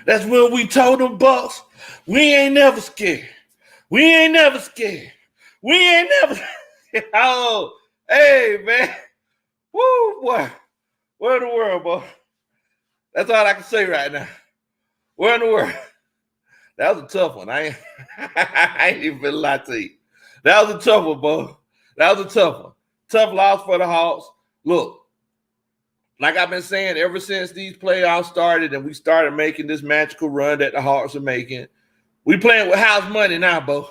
That's when we told them Bucks, we ain't never scared. We ain't never scared. We ain't never. Oh, hey, man. Woo, boy. Where in the world, boy? That's all I can say right now. Where in the world? That was a tough one. I ain't even finna lie to you. That was a tough one, boy. That was a tough one. Tough loss for the Hawks. Look, like I've been saying, ever since these playoffs started and we started making this magical run that the Hawks are making, we playing with house money now, Bo.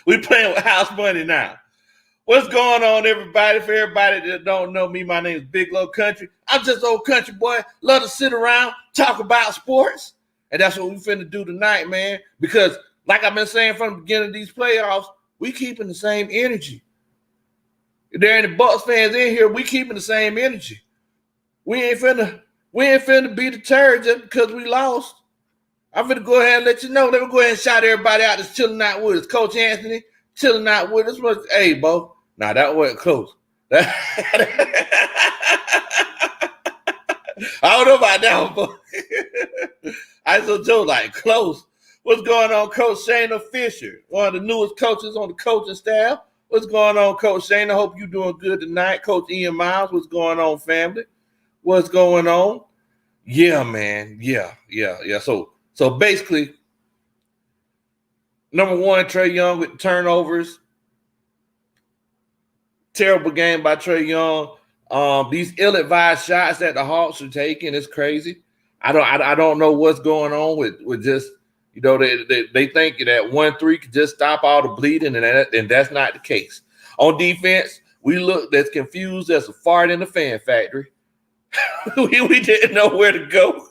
We playing with house money now. What's going on, everybody? For everybody that don't know me, my name is Big Low Country. I'm just old country boy. Love to sit around, talk about sports. And that's what we finna do tonight, man. Because like I've been saying from the beginning of these playoffs, we keeping the same energy. If there ain't any Bucks fans in here, we keeping the same energy. We ain't finna be deterred just because we lost. I'm finna go ahead and let you know. Let me go ahead and shout everybody out that's chilling out with us. Coach Anthony, chilling out with us. Hey, Bo. Nah, that wasn't close. I don't know about that one, Bo. I saw Joe like close. What's going on, Coach Shayna Fisher, one of the newest coaches on the coaching staff? What's going on, Coach Shayna? Hope you're doing good tonight. Coach Ian Miles, what's going on, family? What's going on? Yeah, man. Yeah. So basically, number one, Trae Young with turnovers. Terrible game by Trae Young. These ill-advised shots that the Hawks are taking is crazy. I don't know what's going on with just, you know, they think that 1-3 could just stop all the bleeding, and that's not the case. On defense, we looked as confused as a fart in the fan factory. we didn't know where to go.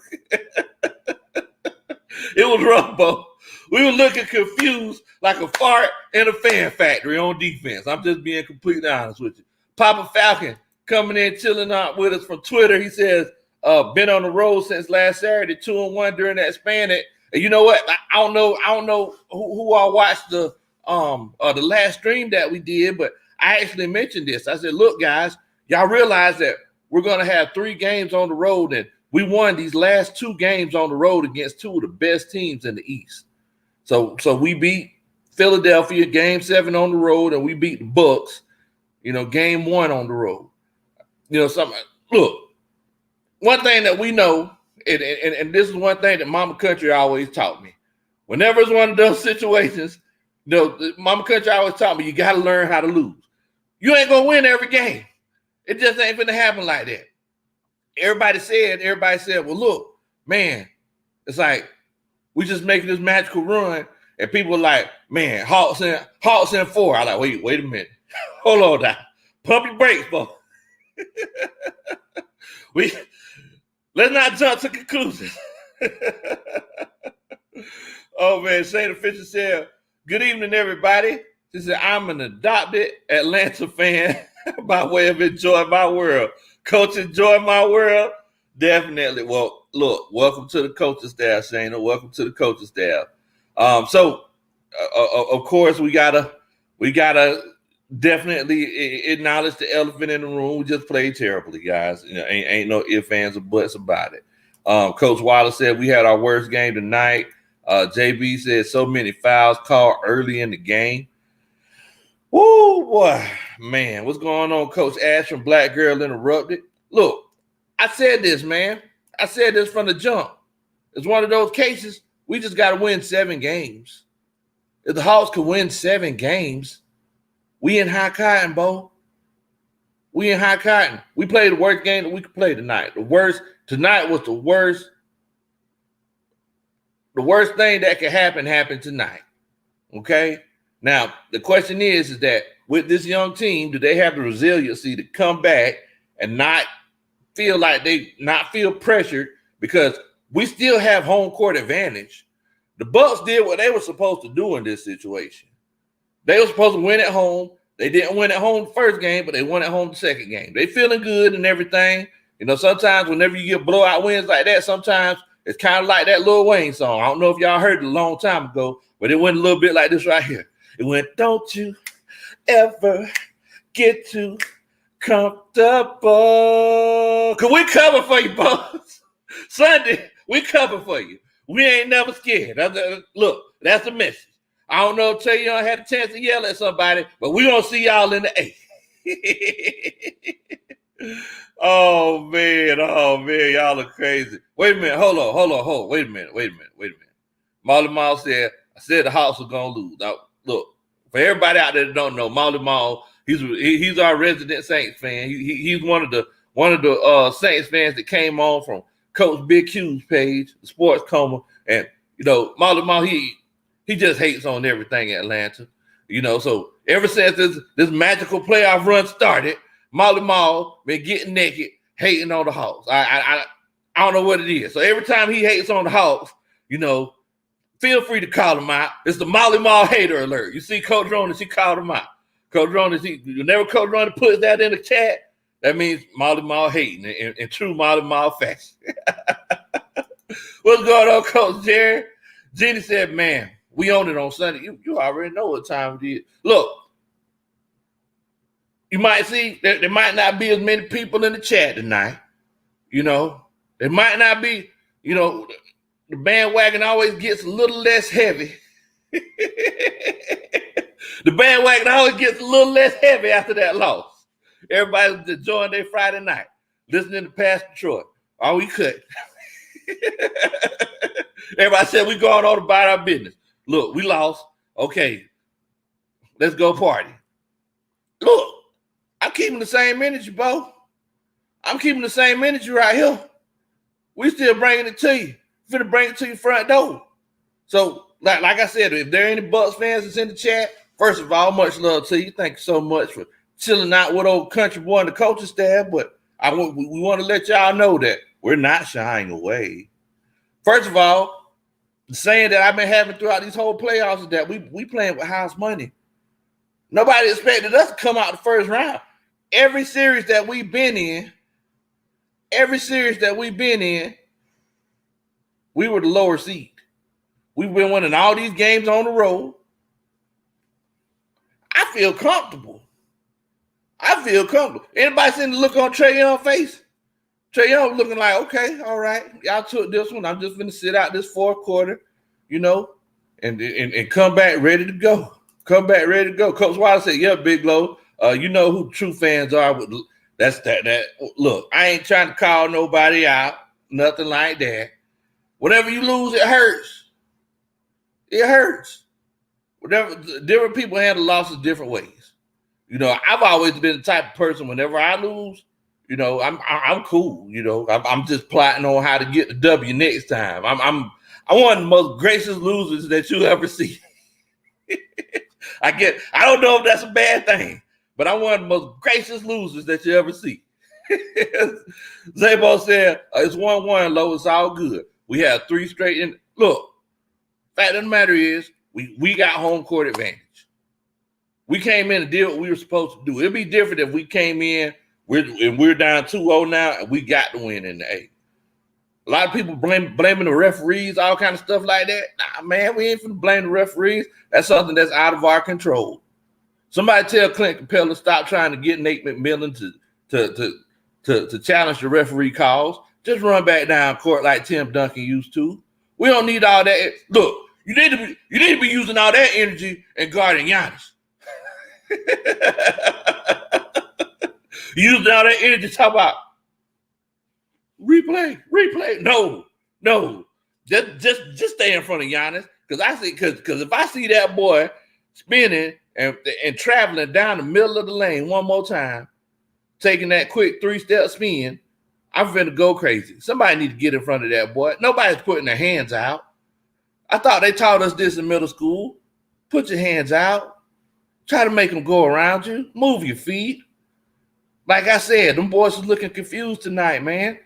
It was rough, Bo. We were looking confused like a fart in a fan factory on defense. I'm just being completely honest with you. Papa Falcon coming in, chilling out with us from Twitter. He says, been on the road since last Saturday, 2-1 during that span. And you know what? I don't know who all watched the last stream that we did, but I actually mentioned this. I said, look, guys, y'all realize that we're going to have 3 games on the road, and we won these last 2 games on the road against 2 of the best teams in the East. So we beat Philadelphia game 7 on the road, and we beat the Bucks, game 1 on the road. Look, one thing that we know, and this is one thing that Mama Country always taught me. Whenever it's one of those situations, Mama Country always taught me, you got to learn how to lose. You ain't going to win every game. It just ain't going to happen like that. Everybody said, well, look, man, it's like we just making this magical run, and people are like, man, Hawks in 4. I'm like, wait a minute. Hold on now. Pump your brakes, bro. Let's not jump to conclusions. Oh, man, Shayna Fisher said, good evening, everybody. She said, I'm an adopted Atlanta fan by way of enjoying my world. Coach, enjoy my world? Definitely. Well, look, welcome to the coaching staff, Shayna. Welcome to the coaching staff. So, of course, we gotta definitely acknowledge the elephant in the room. We just played terribly, guys. Ain't no ifs, ands, or buts about it. Coach Wallace said we had our worst game tonight. JB said so many fouls called early in the game. Woo, boy, man, what's going on? Coach Ash from Black Girl Interrupted. Look, I said this, man. I said this from the jump. It's one of those cases we just got to win 7 games. If the Hawks could win 7 games, we in high cotton, Bo. We in high cotton. We played the worst game that we could play tonight. Tonight was the worst. The worst thing that could happen tonight. Okay? Now, the question is that with this young team, do they have the resiliency to come back and not feel pressured, because we still have home court advantage. The Bucks did what they were supposed to do in this situation. They were supposed to win at home. They didn't win at home the first game, but they won at home the second game. They feeling good and everything. Sometimes whenever you get blowout wins like that, sometimes it's kind of like that Lil Wayne song. I don't know if y'all heard it a long time ago, but it went a little bit like this right here. It went, don't you ever get too comfortable. Can we cover for you, boss? Sunday, we coming for you. We ain't never scared. Look, that's the message. I don't know if Trayon had a chance to yell at somebody, but we gonna see y'all in the A. Oh man, y'all are crazy. Wait a minute, hold on. Wait a minute. Molly Mall said, I said the Hawks are gonna lose. Now, look, for everybody out there that don't know, Molly Mall, he's our resident Saints fan. He's one of the Saints fans that came on from Coach Big Q's page, the Sports Coma, and Molly Mall, he just hates on everything in Atlanta. So ever since this magical playoff run started, Molly Mall been getting naked, hating on the Hawks. I don't know what it is. So every time he hates on the Hawks, feel free to call him out. It's the Molly Mall hater alert. You see Coach Rona, she called him out. Coach Rona, whenever Coach Rona puts that in the chat, that means Molly Mall hating in true Molly Mall fashion. What's going on, Coach Jerry? Jenny said, man, we own it on Sunday. You already know what time it is. Look, you might see that there might not be as many people in the chat tonight. There might not be, the bandwagon always gets a little less heavy. The bandwagon always gets a little less heavy after that loss. Everybody's enjoying their Friday night, listening to Pastor Troy. Oh, we could. Everybody said we going on about our business. Look, we lost. Okay, let's go party. Look, I'm keeping the same energy, Bo. I'm keeping the same energy right here. We still bringing it to you. Finna bring it to your front door. So, like I said, if there are any Bucks fans that's in the chat, first of all, much love to you. Thank you so much for chilling out with old country boy and the coaching staff. But we want to let y'all know that we're not shying away. First of all, the saying that I've been having throughout these whole playoffs is that we playing with house money. Nobody expected us to come out the first round. Every series that we've been in, we were the lower seed. We've been winning all these games on the road. I feel comfortable. Anybody seen the look on Trayon's face? Trayon looking like, okay, all right, y'all took this one. I'm just going to sit out this fourth quarter, and come back ready to go. Coach Wilder said, yeah, Big Low, you know who true fans are. That's that. Look, I ain't trying to call nobody out, nothing like that. Whenever you lose, it hurts. Whatever, different people handle losses different ways. I've always been the type of person, whenever I lose, I'm cool. I'm just plotting on how to get the W next time. I'm one of the most gracious losers that you'll ever see. I don't know if that's a bad thing, but I'm one of the most gracious losers that you ever see. Zabo said, it's 1-1, Low. It's all good. We have 3 straight. Look, fact of the matter is, we got home court advantage. We came in and did what we were supposed to do. It'd be different if we came in, we're down 2-0 now, and we got the win in the A. A lot of people blaming the referees, all kind of stuff like that. Nah, man, we ain't finna blame the referees. That's something that's out of our control. Somebody tell Clint Capella to stop trying to get Nate McMillan to challenge the referee calls. Just run back down court like Tim Duncan used to. We don't need all that. Look, you need to be using all that energy and guarding Giannis. Using all that energy to talk about replay. No. Just stay in front of Giannis. Because if I see that boy spinning and traveling down the middle of the lane one more time, taking that quick 3-step spin, I'm finna go crazy. Somebody need to get in front of that boy. Nobody's putting their hands out. I thought they taught us this in middle school. Put your hands out. Try to make them go around you. Move your feet. Like I said, them boys was looking confused tonight, man.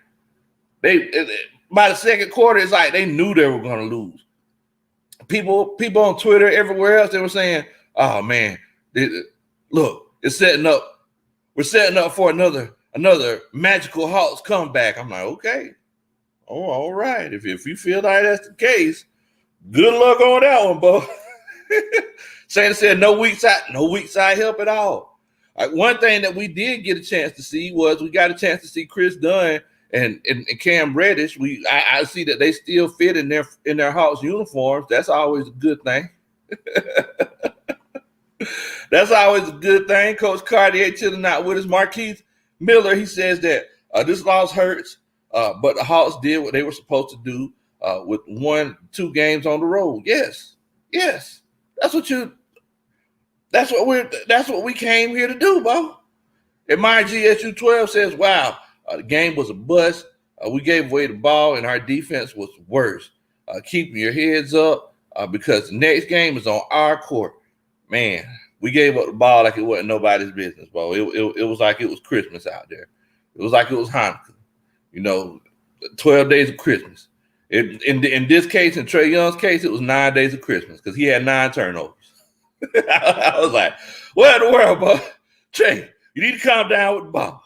They by the second quarter, it's like they knew they were going to lose. People on Twitter, everywhere else, they were saying, "Oh man, look, it's setting up. We're setting up for another magical Hawks comeback." I'm like, okay, all right. If you feel like that's the case, good luck on that one, Bo. Shana said no weak side help at all. One thing that we did get a chance to see was we got a chance to see Chris Dunn and Cam Reddish, I see that they still fit in their Hawks uniforms. That's always a good thing. That's always a good thing. Coach Cartier chilling out with us. Marquise Miller, he says that this loss hurts, but the Hawks did what they were supposed to do with 1-2 games on the road. Yes. That's what we came here to do, Bo. And my GSU12 says, wow, the game was a bust. We gave away the ball, and our defense was worse. Keeping your heads up because the next game is on our court. Man, we gave up the ball like it wasn't nobody's business, Bo. It was like it was Christmas out there. It was like it was Hanukkah. 12 days of Christmas. In this case, in Trae Young's case, it was 9 days of Christmas because he had 9 turnovers. I was like, what in the world, Bo? Trae, you need to calm down with the ball.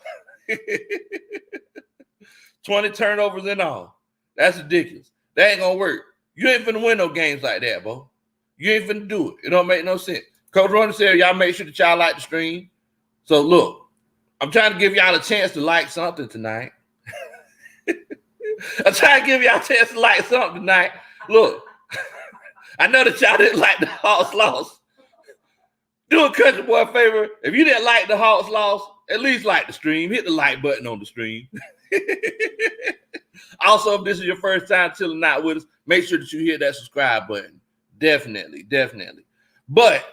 20 turnovers and all. That's ridiculous. That ain't going to work. You ain't finna win no games like that, Bo. You ain't finna do it. It don't make no sense. Coach Ronnie said, y'all make sure that y'all like the stream. So, look, I'm trying to give y'all a chance to like something tonight. I'm trying to give y'all a chance to like something tonight. Look, I know that y'all didn't like the Hawks loss. Do a country boy a favor. If you didn't like the Hawks loss, at least like the stream. Hit the like button on the stream. Also, if this is your first time chilling out with us, make sure that you hit that subscribe button. Definitely. But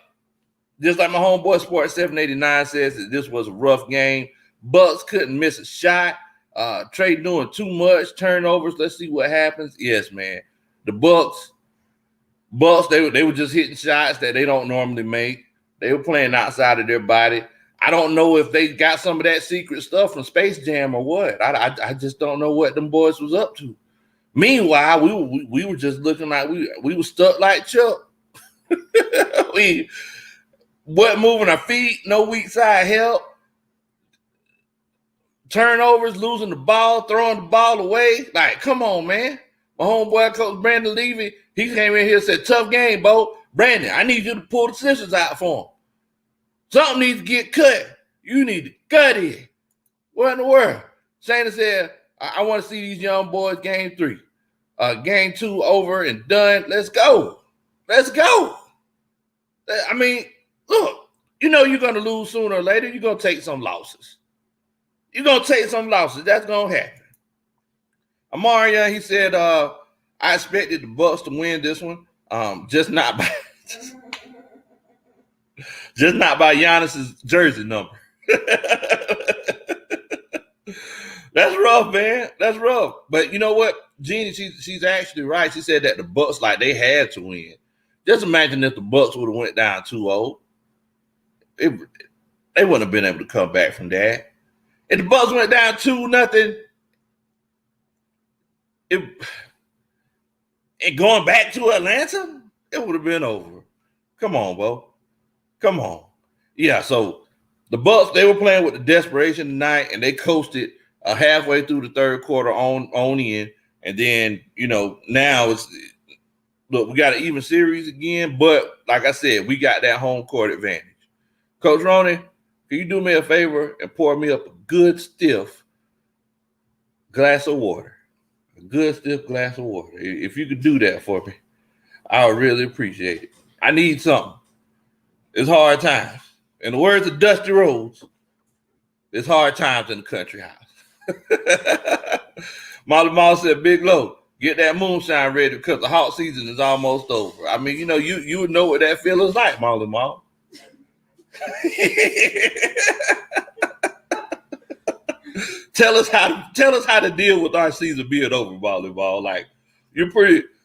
just like my homeboy Sports 789 says, that this was a rough game. Bucks couldn't miss a shot. Trae doing too much turnovers. Let's see what happens. Yes, man. The Bucks, they were just hitting shots that they don't normally make. They were playing outside of their body. I don't know if they got some of that secret stuff from Space Jam or what. I just don't know what them boys was up to. Meanwhile, we were just looking like we were stuck like Chuck. We wasn't moving our feet, no weak side help. Turnovers, losing the ball, throwing the ball away. Like, come on, man. My homeboy, Coach Brandon Levy, he came in here and said, tough game, Bo. Brandon, I need you to pull the scissors out for him. Something needs to get cut. You need to cut it. What in the world? Shana said, I want to see these young boys game 3. Game 2 over and done. Let's go. I mean, look, you're going to lose sooner or later. You're going to take some losses. That's going to happen. Amaria, he said, I expected the Bucks to win this one. Just not by Giannis's jersey number. That's rough, man. That's rough. But you know what? Jeannie, she's actually right. She said that the Bucks, like, they had to win. Just imagine if the Bucks would have went down 2-0. They wouldn't have been able to come back from that. If the Bucks went down 2-0, and going back to Atlanta, it would have been over. Come on, Bo. Come on. Yeah, so the Bucks, they were playing with the desperation tonight, and they coasted halfway through the third quarter on in. And then, now we got an even series again. But like I said, we got that home court advantage. Coach Ronnie, can you do me a favor and pour me up a good, stiff glass of water? A good, stiff glass of water. If you could do that for me, I would really appreciate it. I need something. It's hard times. In the words of Dusty Rhodes, it's hard times in the country house. Molly Moss said, Big Low, get that moonshine ready because the hot season is almost over. I mean, you would know what that feels like, Molly Moss. Tell us how to deal with our season being over, volleyball. Like,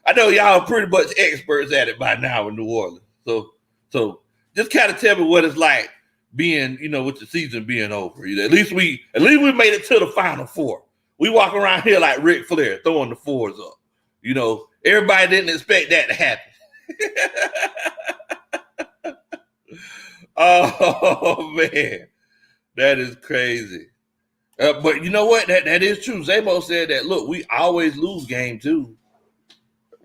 I know y'all are pretty much experts at it by now in New Orleans. So just kind of tell me what it's like being, with the season being over. At least we made it to the Final Four. We walk around here like Ric Flair throwing the fours up. Everybody didn't expect that to happen. Oh man, that is crazy. But you know what? That is true. Zabo said that. Look, we always lose game 2.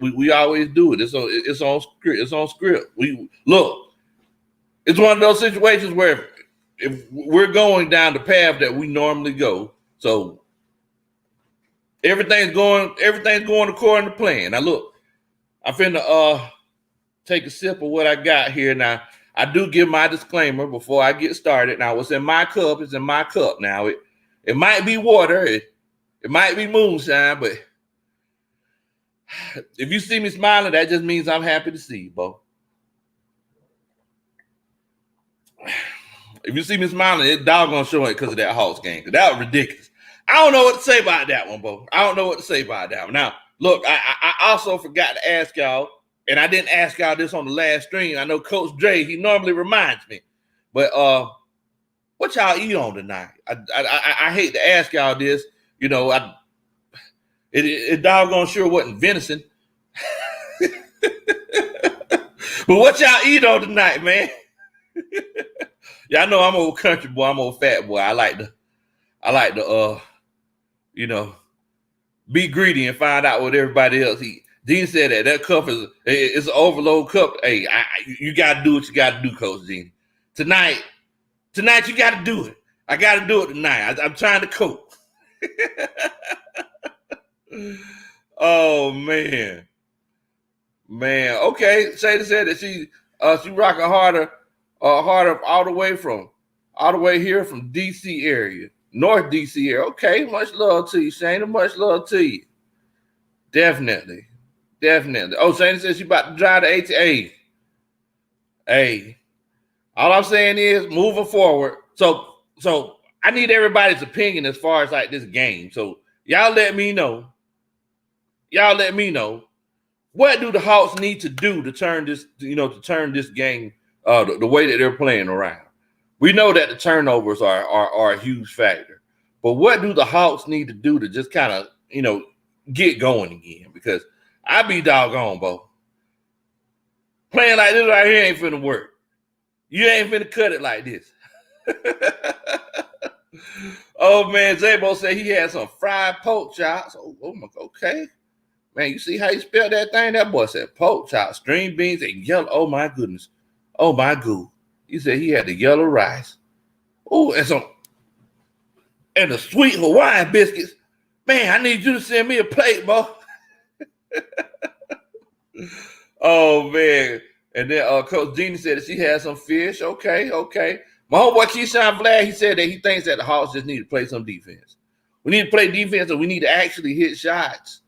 We always do it. It's on script. It's on script. It's one of those situations where if we're going down the path that we normally go, so Everything's going according to plan. Now look, I'm finna take a sip of what I got here. Now, I do give my disclaimer before I get started. Now, what's in my cup is in my cup. Now, it might be water, it might be moonshine, but if you see me smiling, that just means I'm happy to see you, Bo. If you see me smiling, it's doggone showing because of that Hawks game. That was ridiculous. I don't know what to say about that one, Bo. I don't know what to say about that one. Now, look, I also forgot to ask y'all, and I didn't ask y'all this on the last stream. I know Coach Dre, he normally reminds me. But what y'all eat on tonight? I hate to ask y'all this. You know, it doggone sure wasn't venison. But what y'all eat on tonight, man? Y'all know I'm old country boy. I'm old fat boy. I like to you know, be greedy and find out what everybody else eat. Dean said that cup is an overload cup. Hey, you got to do what you got to do, Coach Dean. Tonight you got to do it. I got to do it tonight. I'm trying to cope. Oh man. Okay. Shada said that she rocking harder all the way here from DC area, North DC area. Okay, much love to you, Shana. Much love to you. Definitely. Oh, Shana says she about to drive the ATA. Hey, all I'm saying is moving forward. So I need everybody's opinion as far as like this game. So y'all let me know. What do the Hawks need to do to turn this game the way that they're playing around? We know that the turnovers are a huge factor, but what do the Hawks need to do to just kind of get going again? Because I be doggone, Bo. Playing like this right here ain't finna work. You ain't finna cut it like this. Oh man, Zabo said he had some fried pork chops. Oh my, okay. Man, you see how you spelled that thing? That boy said pork chops, string beans, and yellow. Oh my goodness. Oh my goo. He said he had the yellow rice. Oh, and the sweet Hawaiian biscuits. Man, I need you to send me a plate, boy. Oh man. And then Coach Jeannie said that she had some fish. Okay. My homeboy Keyshawn Vlad, he said that he thinks that the Hawks just need to play some defense. We need to play defense, and we need to actually hit shots.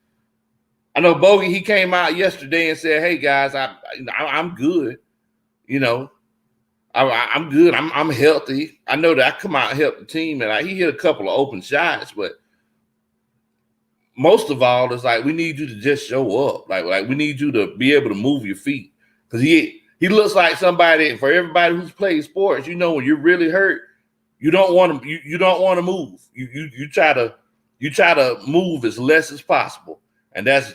I know Bogey, he came out yesterday and said, "Hey guys, I'm good. I'm good. I'm healthy. I know that I come out and help the team, and he hit a couple of open shots, but most of all, it's like we need you to just show up. Like we need you to be able to move your feet, because he looks like somebody. For everybody who's played sports, when you're really hurt, you don't want to move. You try to move as less as possible, and that's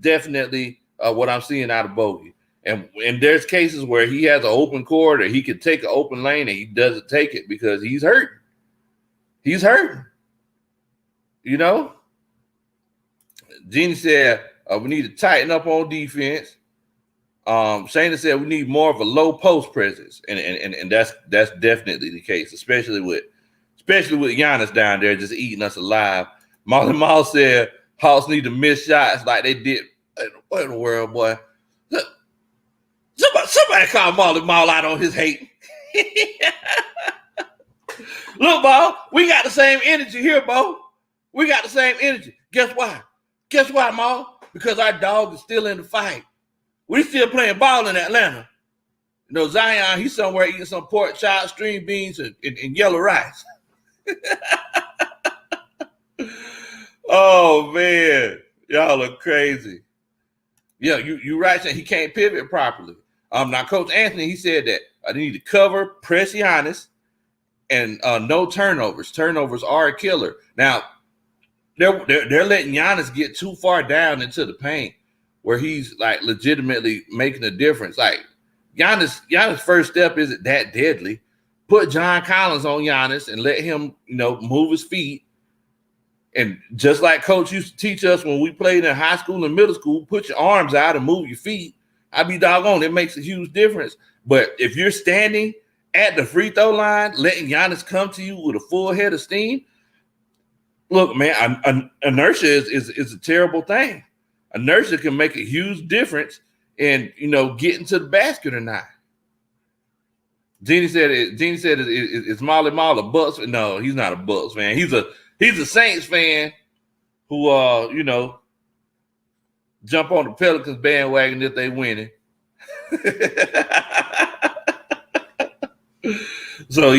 definitely what I'm seeing out of Bogey. And there's cases where he has an open court, or he could take an open lane, and he doesn't take it because he's hurt. He's hurting. Jeannie said we need to tighten up on defense. Shana said we need more of a low post presence, and that's definitely the case, especially with Giannis down there just eating us alive. Molly Mall said Hawks need to miss shots like they did. What in the world, boy? Somebody call Molly Mall out on his hate. Look, Bo, we got the same energy here, Bo. We got the same energy. Guess why? Maul? Because our dog is still in the fight. We still playing ball in Atlanta. Zion, he's somewhere eating some pork chops, string beans, and yellow rice. Oh, man. Y'all are crazy. Yeah, you're right, saying he can't pivot properly. Now, Coach Anthony, he said that they need to cover, press Giannis, and no turnovers. Turnovers are a killer. Now, they're letting Giannis get too far down into the paint where he's like legitimately making a difference. Like Giannis' first step isn't that deadly. Put John Collins on Giannis and let him, move his feet. And just like Coach used to teach us when we played in high school and middle school, put your arms out and move your feet. I'd be doggone, it makes a huge difference. But if you're standing at the free throw line, letting Giannis come to you with a full head of steam, Look, man, inertia is a terrible thing. Inertia can make a huge difference in getting to the basket or not. Jeannie said it's Molly Mall a Bucks. No, he's not a Bucks fan. He's a Saints fan who jump on the Pelicans bandwagon if they winning. So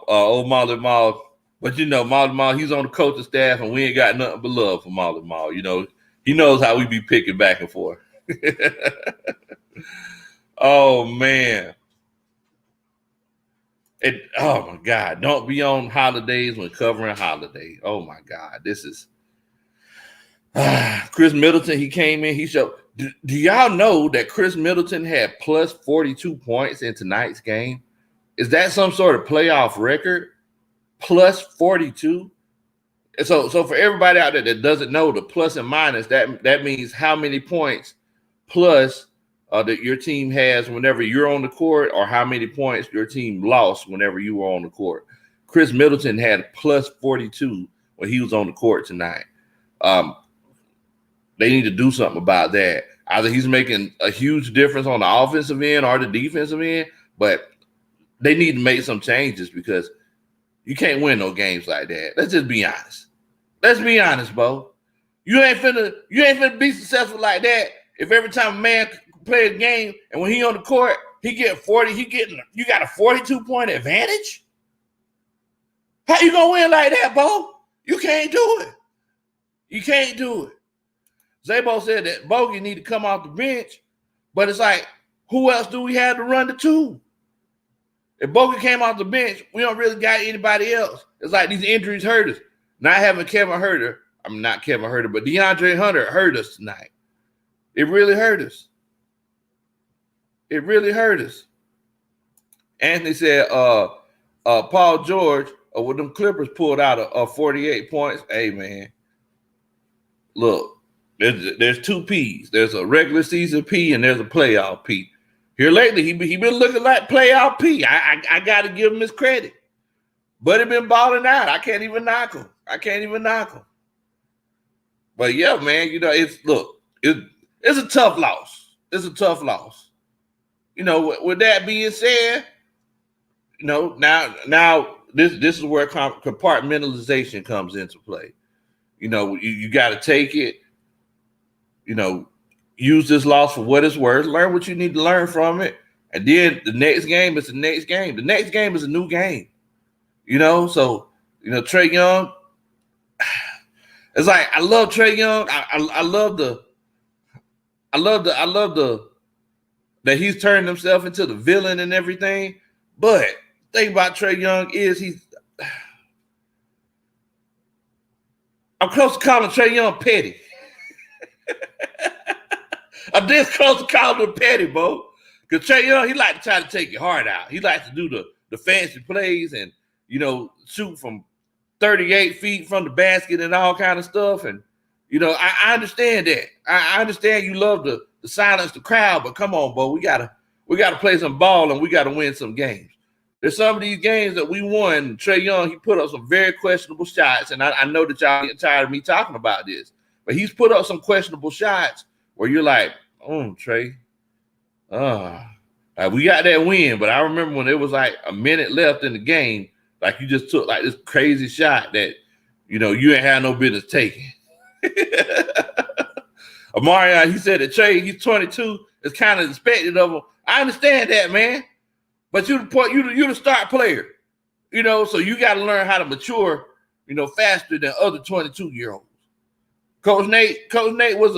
old Molly Mall. But Molly Mall, he's on the coaching staff, and we ain't got nothing but love for Molly Mall. He knows how we be picking back and forth. Oh man. Oh my God. Don't be on holidays when covering holiday. Oh my God. This is Chris Middleton. He came in, he showed. Do y'all know that Chris Middleton had plus 42 points in tonight's game? Is that some sort of playoff record? Plus 42. So for everybody out there that doesn't know the plus and minus, that means how many points plus that your team has whenever you're on the court, or how many points your team lost whenever you were on the court. Chris Middleton had plus 42 when he was on the court tonight. They need to do something about that. Either he's making a huge difference on the offensive end or the defensive end, but they need to make some changes because you can't win no games like that. Let's just be honest. Let's be honest, Bo. You ain't finna be successful like that if every time a man play a game and when he on the court, he get 40, you got a 42-point advantage? How you gonna win like that, Bo? You can't do it. You can't do it. Zabo said that Bogey need to come off the bench, but it's like, who else do we have to run the two? If Bogey came off the bench, we don't really got anybody else. It's like these injuries hurt us. Not having Kevin Huerter, not Kevin Huerter, but DeAndre Hunter hurt us tonight. It really hurt us. It really hurt us. Anthony said, Paul George, when them Clippers pulled out of 48 points, hey, man, look, there's two P's. There's a regular season P and there's a playoff P. Here lately, he been looking like playoff P. I got to give him his credit. But he been balling out. I can't even knock him. But yeah, man, it's a tough loss. It's a tough loss. With that being said, now this is where compartmentalization comes into play. You got to take it. Use this loss for what it's worth. Learn what you need to learn from it. And then the next game is the next game. The next game is a new game. So, Trae Young, it's like, I love Trae Young. I love that he's turned himself into the villain and everything. But the thing about Trae Young is I'm close to calling Trae Young petty. I'm this close to calling him petty, Bo. Because Trae Young, he like to try to take your heart out. He likes to do the fancy plays and, shoot from 38 feet from the basket and all kind of stuff. And, I understand that. I understand you love to silence the crowd, but come on, Bo. We gotta play some ball and we gotta win some games. There's some of these games that we won. Trae Young, he put up some very questionable shots, and I know that y'all get tired of me talking about this, but he's put up some questionable shots where you're like, oh, Trae, we got that win, but I remember when it was like a minute left in the game, like you just took like this crazy shot that, you ain't had no business taking. Amarion, he said that Trae, he's 22, it's kind of expected of him. I understand that, man. But you're the start player, so you got to learn how to mature, faster than other 22-year-olds. Coach Nate was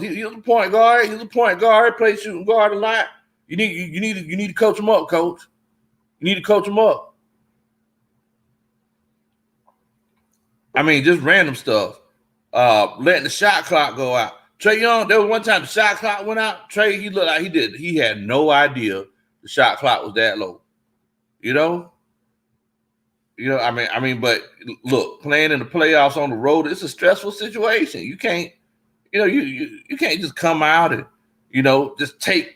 he was a point guard. He was a point guard, played shooting guard a lot. You need to coach him up, coach. You need to coach him up. I mean, just random stuff. Letting the shot clock go out. Trae Young, there was one time the shot clock went out. Trae, he looked like he had no idea the shot clock was that low. But look, playing in the playoffs on the road, it's a stressful situation. You can't, you can't just come out and, just take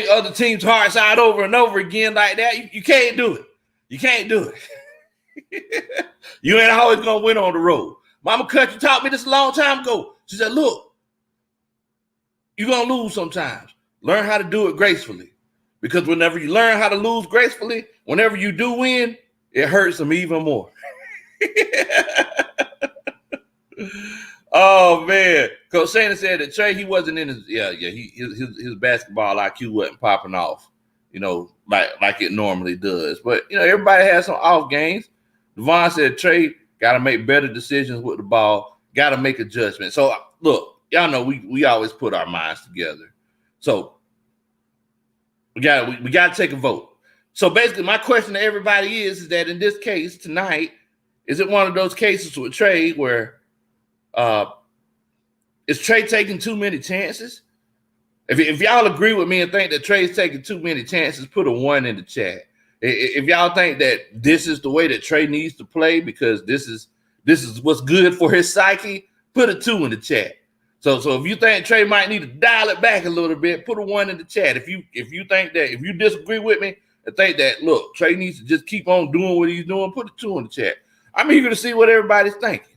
other teams' hearts out over and over again like that. You can't do it. You can't do it. You ain't always gonna win on the road. Mama Country taught me this a long time ago. She said, look, you're gonna lose sometimes. Learn how to do it gracefully. Because whenever you learn how to lose gracefully, whenever you do win, it hurts them even more. Oh man, Coach Shannon said that Trey, he wasn't in his basketball IQ wasn't popping off, like it normally does. But everybody has some off games. Devon said Trey got to make better decisions with the ball, got to make adjustments. So look, y'all know we always put our minds together. So we got to take a vote. So basically, my question to everybody is that in this case tonight, is it one of those cases with Trey where is Trey taking too many chances? If y'all agree with me and think that Trey's taking too many chances, put a 1 in the chat. If y'all think that this is the way that Trey needs to play because this is what's good for his psyche, put a 2 in the chat. So if you think Trey might need to dial it back a little bit, put a 1 in the chat. If you think that, if you disagree with me and think that, look, Trey needs to just keep on doing what he's doing, put a 2 in the chat. I'm eager to see what everybody's thinking.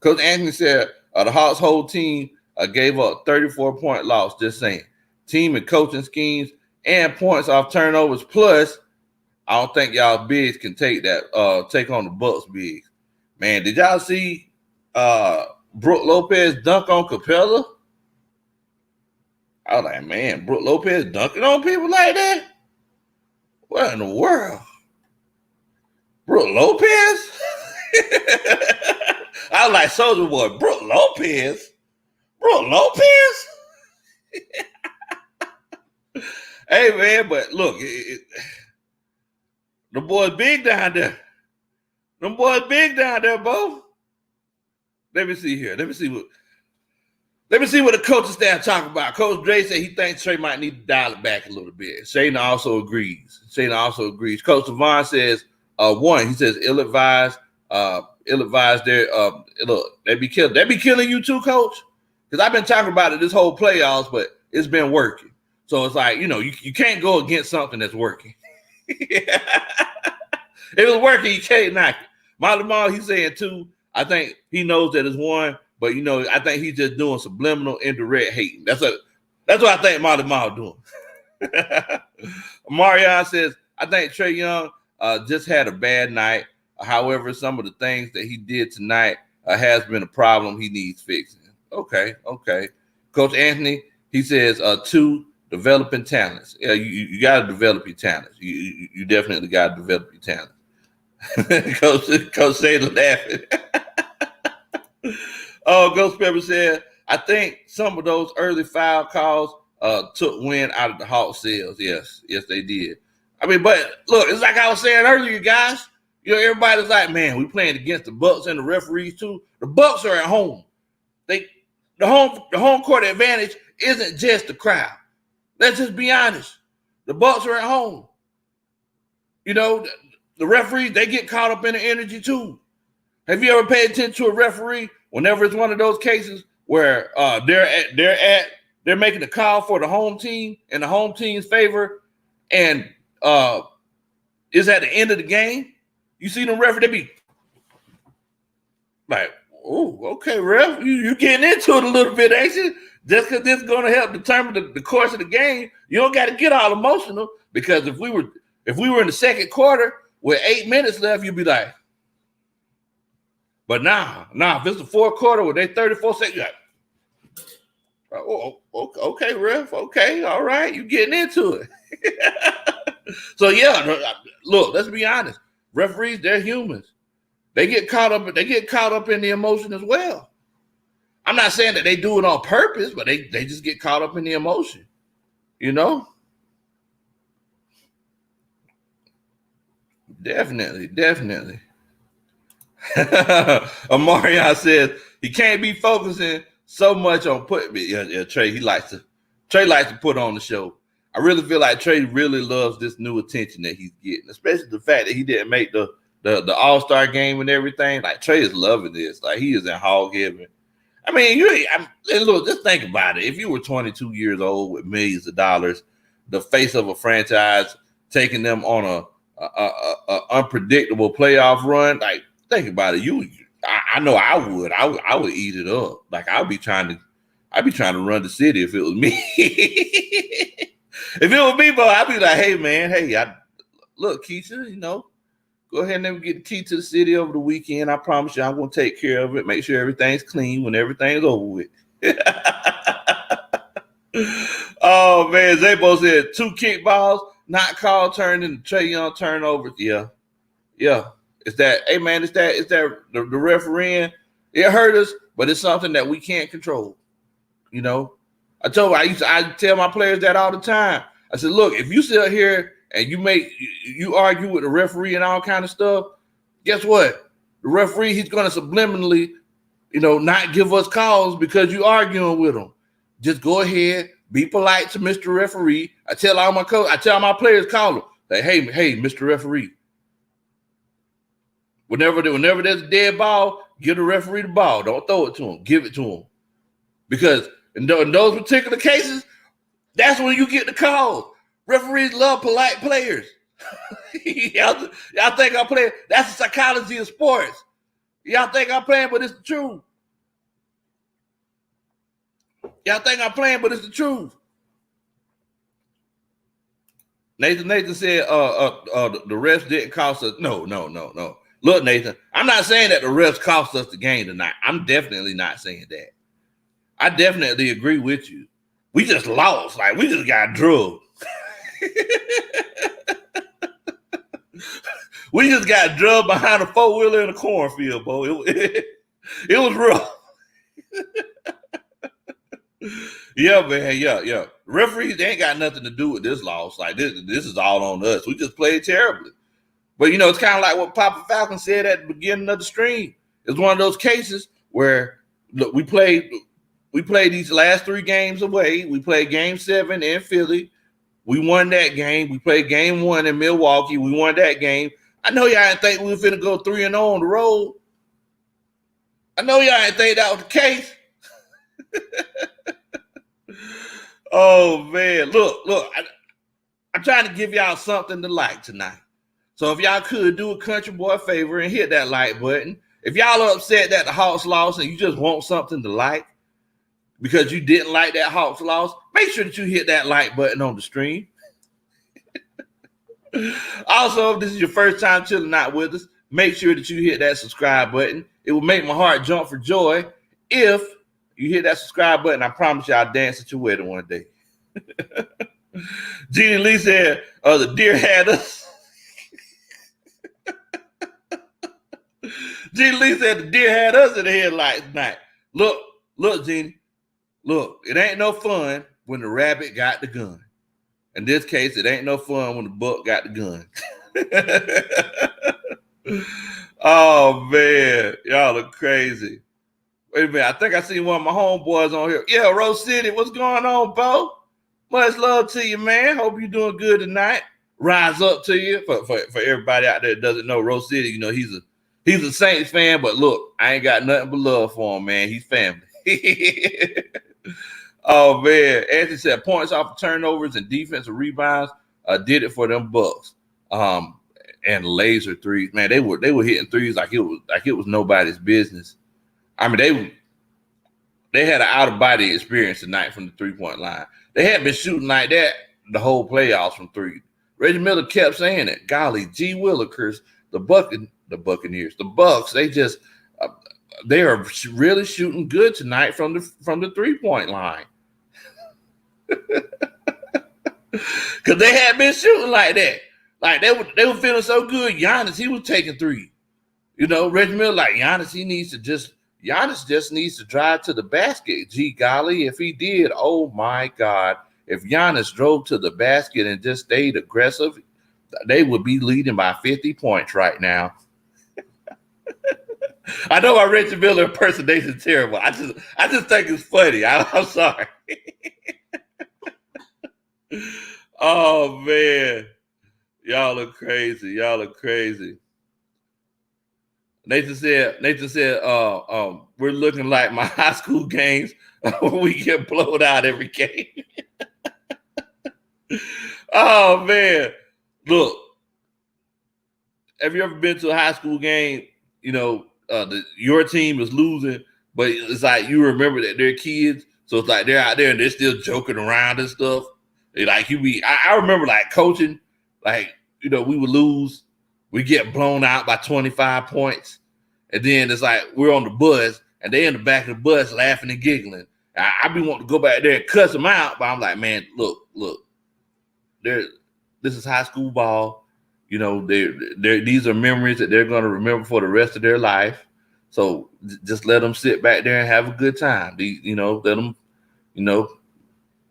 Coach Anthony said the Hawks whole team gave up 34-point loss. Just saying. Team and coaching schemes and points off turnovers. Plus, I don't think y'all bigs can take on the Bucks bigs. Man, did y'all see Brook Lopez dunk on Capella? I was like, man, Brook Lopez dunking on people like that? What in the world? Brook Lopez? I was like, Soldier Boy, Brook Lopez? Brook Lopez? Hey, man, but look, the boys big down there. Them boys big down there, Bo. Let me see here. Let me see what the coaching staff talking about. Coach Dre said he thinks Trey might need to dial it back a little bit. Shayna also agrees. Coach Devon says 1. He says ill-advised. There. Look, they be killing you too, Coach. Because I've been talking about it this whole playoffs, but it's been working. So it's like you can't go against something that's working. If it's working, you can't knock it. Molly Mall, he's saying 2. I think he knows that it's 1, but I think he's just doing subliminal, indirect hating. That's what I think Molly Mall doing. Marion says, I think Trey Young just had a bad night. However, some of the things that he did tonight has been a problem he needs fixing. Okay. Coach Anthony, he says 2, developing talents. Yeah, you got to develop your talents. You definitely got to develop your talents. Coach Shayla laughing. Oh, Ghost Pepper said, I think some of those early foul calls took wind out of the Hawks' sails. Yes, they did. I mean, but look, it's like I was saying earlier, guys. Everybody's like, man, we playing against the Bucks and the referees too. The Bucks are at home. The home court advantage isn't just the crowd. Let's just be honest. The Bucks are at home. The referees, they get caught up in the energy too. Have you ever paid attention to a referee whenever it's one of those cases where they're making a call for the home team in the home team's favor, and is at the end of the game? You see them referee, they be like, oh, okay, ref, you getting into it a little bit, ain't you? Just because this is going to help determine the course of the game, you don't got to get all emotional, because if we were in the second quarter with 8 minutes left, you'd be like, but nah, if it's the fourth quarter with they 34 seconds, you're like, oh, okay, ref, okay, all right, you getting into it. So yeah, look, let's be honest. Referees, they're humans. They get caught up in the emotion as well. I'm not saying that they do it on purpose, but they just get caught up in the emotion. Definitely. Amarion says he can't be focusing so much on Trey. He likes to put on the show. I really feel like Trey really loves this new attention that he's getting, especially the fact that he didn't make the All-Star game and everything. Like, Trey is loving this. Like, he is in hog heaven. I mean, look, just think about it. If you were 22 years old with millions of dollars, the face of a franchise, taking them on unpredictable playoff run. Like, think about it. I know I would. I would eat it up. Like, I'd be trying to run the city if it was me. If it was me, bro, I'd be like, hey man, look, Keisha, go ahead and get the key to the city over the weekend. I promise you, I'm gonna take care of it. Make sure everything's clean when everything's over with. Oh man, Zabo said 2 kickballs not called turned into Trae Young turnovers. Yeah. It's that. Hey man, it's that the refereeing. It hurt us, but it's something that we can't control. I tell my players that all the time. I said, look, if you sit here and you argue with the referee and all kind of stuff, guess what? The referee, he's going to subliminally, not give us calls because you arguing with him. Just go ahead, be polite to Mr. Referee. I tell my players, call him. Say, hey, Mr. Referee. Whenever there's a dead ball, give the referee the ball. Don't throw it to him. Give it to him. Because in those particular cases, that's when you get the calls. Referees love polite players. Y'all think I'm playing? That's the psychology of sports. Y'all think I'm playing, but it's the truth. Y'all think I'm playing, but it's the truth. Nathan said the refs didn't cost us. No. Look, Nathan, I'm not saying that the refs cost us the game tonight. I'm definitely not saying that. I definitely agree with you. We just lost. Like, we just got drugged. We just got drugged behind a 4-wheeler in a cornfield, bro. It was rough. Yeah, man. Yeah. Referees, they ain't got nothing to do with this loss. Like, this is all on us. We just played terribly. But, it's kind of like what Papa Falcon said at the beginning of the stream. It's one of those cases where, look, we played these last 3 games away. We played game 7 in Philly. We won that game. We played game 1 in Milwaukee. We won that game. I know y'all didn't think we were finna go 3-0 on the road. I know y'all didn't think that was the case. Oh, man. Look, I'm trying to give y'all something to like tonight. So if y'all could do a country boy a favor and hit that like button. If y'all are upset that the Hawks lost and you just want something to like because you didn't like that Hawks loss, make sure that you hit that like button on the stream. Also, if this is your first time chilling out with us, make sure that you hit that subscribe button. It will make my heart jump for joy if you hit that subscribe button. I promise you I'll dance at your wedding one day. Jeannie Lee said, the deer had us. Jeannie Lee said the deer had us in the headlights tonight. Look, Jeannie. Look, it ain't no fun when the rabbit got the gun. In this case, it ain't no fun when the buck got the gun. Oh, man. Y'all are crazy. Wait a minute. I think I see one of my homeboys on here. Yeah, Rose City. What's going on, Bo? Much love to you, man. Hope you're doing good tonight. Rise up to you. For everybody out there that doesn't know, Rose City, he's a Saints fan, but look, I ain't got nothing but love for him, man. He's family. Oh, man. Anthony said points off of turnovers and defensive rebounds did it for them Bucks. And laser threes. Man, they were hitting threes like it was nobody's business. I mean, they had an out-of-body experience tonight from the three-point line. They hadn't been shooting like that the whole playoffs from three. Reggie Miller kept saying it. Golly, gee willikers, the Buccaneers, the Bucks, they are really shooting good tonight from the three-point line. Because they had been shooting like that. Like, they were feeling so good. Giannis, he was taking three. Reggie Miller, like, Giannis just needs to drive to the basket. Gee golly, if he did, oh my God. If Giannis drove to the basket and just stayed aggressive, they would be leading by 50 points right now. I know my Reggie Miller impersonation is terrible. I just think it's funny. I'm sorry. Oh man. Y'all are crazy. Nathan said, we're looking like my high school games when we get blown out every game. Oh man. Look, have you ever been to a high school game? You know, your team is losing, but it's like you remember that they're kids, so it's like they're out there and they're still joking around and stuff. And like I remember like coaching, like you know, we would lose, we get blown out by 25 points, and then it's like we're on the bus and they in the back of the bus laughing and giggling. I be wanting to go back there and cuss them out, but I'm like, man, look, this is high school ball. You know, these are memories that they're going to remember for the rest of their life. So just let them sit back there and have a good time. You know, let them, you know,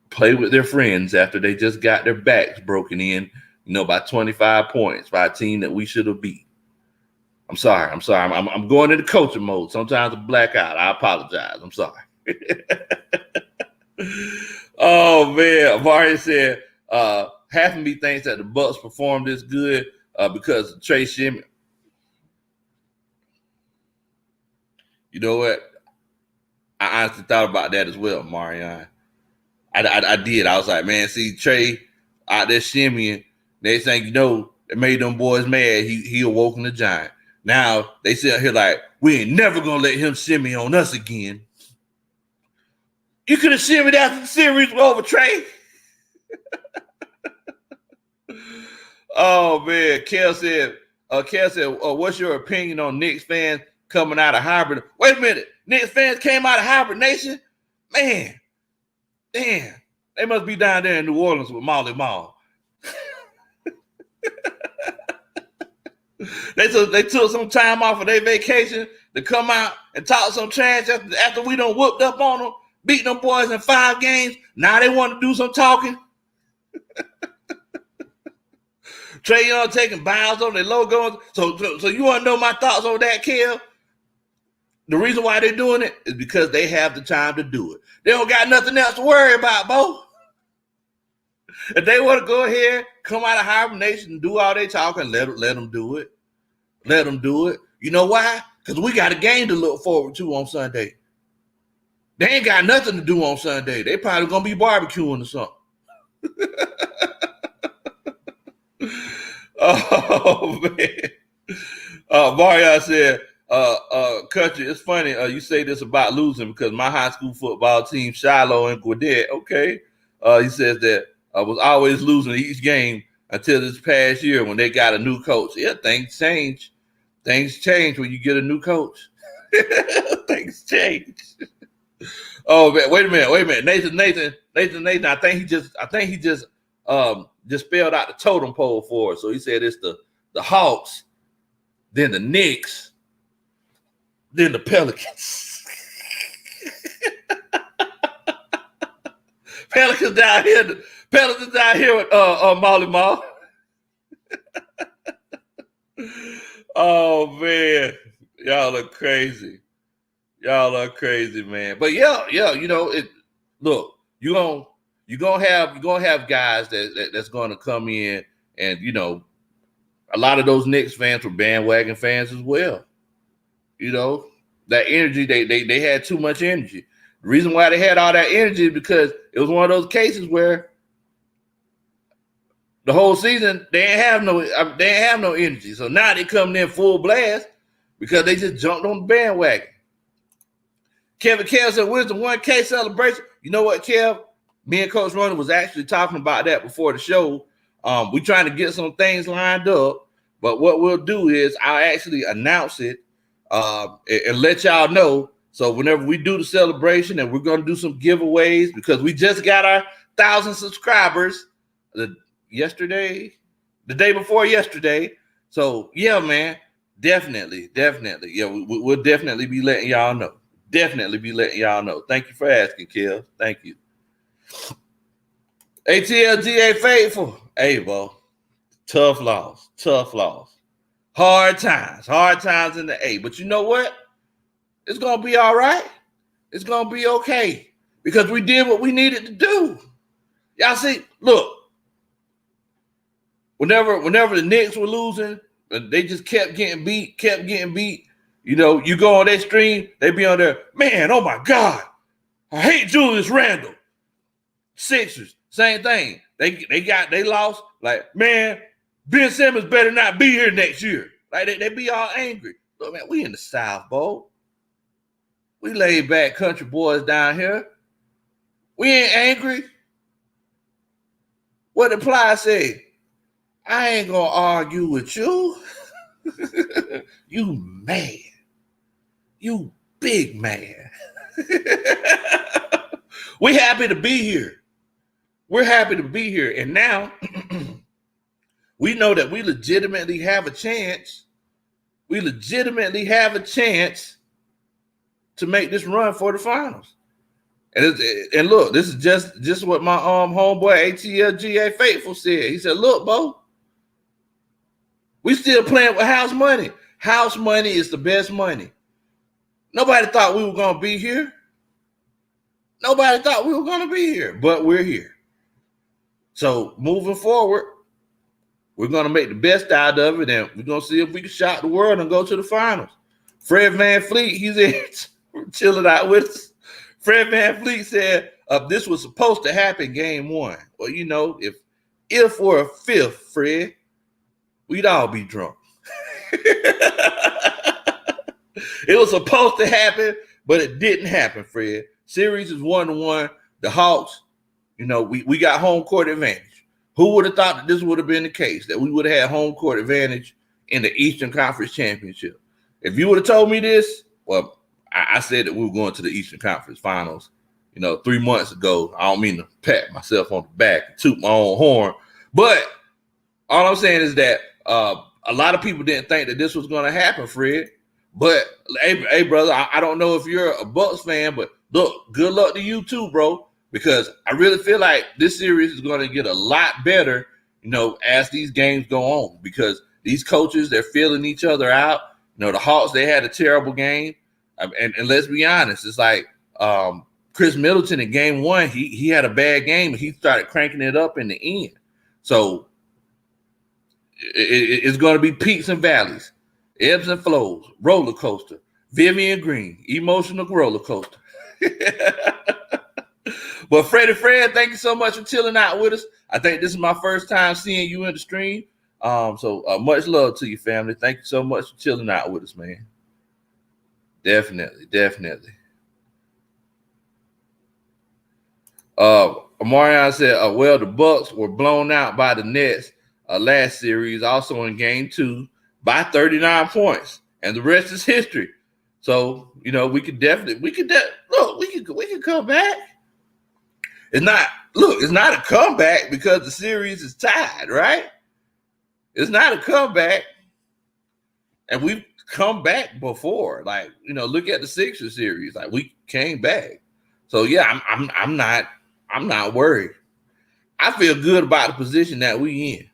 play with their friends after they just got their backs broken in, you know, by 25 points by a team that we should have beat. I'm sorry. I'm going into coaching mode. Sometimes I black out. I apologize. I'm sorry. Oh man, Amari said half of me thinks that the Bucks performed this good because of Trey Shimmy. You know what? I honestly thought about that as well, Marion. I did. I was like, man, see Trey out there shimmying. Next thing you know, it made them boys mad. He awoken the giant. Now they sit here like, we ain't never gonna let him shimmy on us again. You could have shimmied after the series was over, Trey. Oh man, Kel said, what's your opinion on Knicks fans coming out of hibernation? Wait a minute, Knicks fans came out of hibernation? Man, damn, they must be down there in New Orleans with Molly Mall. They took some time off of their vacation to come out and talk some trash after we done whooped up on them, beat them boys in 5 games. Now they want to do some talking. Trae Young taking bows on their logos. So you want to know my thoughts on that, Kel? The reason why they're doing it is because they have the time to do it. They don't got nothing else to worry about, Bo. If they want to go ahead, come out of hibernation and do all they talking, let them do it. Let them do it. You know why? Because we got a game to look forward to on Sunday. They ain't got nothing to do on Sunday. They probably going to be barbecuing or something. Oh, man. Mario said, Country, it's funny you say this about losing because my high school football team, Shiloh and Gwinnett, okay, he says that I was always losing each game until this past year when they got a new coach. Yeah, things change. Things change when you get a new coach. Things change. Oh man, wait a minute. Nathan. I think he just spelled out the totem pole for us. So he said it's the Hawks, then the Knicks, then the Pelicans. Pelicans down here with Molly Mall. Oh man, y'all are crazy. Y'all are crazy, man. But yeah, you know it. Look, you're gonna have guys that's gonna come in, and you know, a lot of those Knicks fans were bandwagon fans as well. You know, that energy they had too much energy. The reason why they had all that energy is because it was one of those cases where the whole season they ain't have no energy. So now they coming in full blast because they just jumped on the bandwagon. Kevin Kev said, "Where's the 1K celebration?" You know what, Kev? Me and Coach Ronnie was actually talking about that before the show. We're trying to get some things lined up, but what we'll do is I'll actually announce it and let y'all know. So whenever we do the celebration, and we're going to do some giveaways because we just got our 1,000 subscribers the day before yesterday. So yeah, man, definitely. Yeah, we'll definitely be letting y'all know. Thank you for asking, Kel. Thank you. ATLGA faithful. Hey, bro. Tough loss. Hard times in the A. But you know what? It's going to be all right. It's going to be okay because we did what we needed to do. Y'all see, look, whenever the Knicks were losing, they just kept getting beat. You know, you go on their stream, they be on there, man, oh my God, I hate Julius Randle. Sixers, same thing. They lost, like, man, Ben Simmons better not be here next year. Like they be all angry. Look, man, we in the South, Bo. We laid back country boys down here. We ain't angry. What the Ply say? I ain't gonna argue with you. You mad. You big man. We happy to be here. We're happy to be here. And now we know that we legitimately have a chance. We legitimately have a chance to make this run for the finals. And look, this is just what my homeboy ATLGA Faithful said. He said, look, Bo, we still playing with house money. House money is the best money. Nobody thought we were going to be here. Nobody thought we were going to be here, but we're here. So moving forward, we're going to make the best out of it, and we're going to see if we can shock the world and go to the finals. Fred VanVleet, he's in chilling out with us. Fred VanVleet said, this was supposed to happen game one. Well, you know, if we're a fifth, Fred, we'd all be drunk. It was supposed to happen, but it didn't happen, Fred. Series is 1-1. The Hawks, you know, we got home court advantage. Who would have thought that this would have been the case, that we would have had home court advantage in the Eastern Conference Championship? If you would have told me this, well, I said that we were going to the Eastern Conference Finals, 3 months ago. I don't mean to pat myself on the back and toot my own horn, but all I'm saying is that a lot of people didn't think that this was going to happen, Fred. But, hey, brother, I don't know if you're a Bucks fan, but look, good luck to you too, bro, because I really feel like this series is going to get a lot better, as these games go on, because these coaches, they're feeling each other out. The Hawks, they had a terrible game. And let's be honest, it's like Chris Middleton in game one, he had a bad game, and he started cranking it up in the end. So it's going to be peaks and valleys, ebbs and flows, roller coaster, Vivian Green, emotional roller coaster. But Fred, thank you so much for chilling out with us. I think this is my first time seeing you in the stream. So much love to you, family. Thank you so much for chilling out with us, man. Definitely. Marion said, well, the Bucks were blown out by the Nets last series, also in game 2 by 39 points, and the rest is history. So, we could come back. It's not a comeback because the series is tied, right? It's not a comeback. And we've come back before. Like, look at the Sixers series. Like, we came back. So yeah, I'm not worried. I feel good about the position that we in.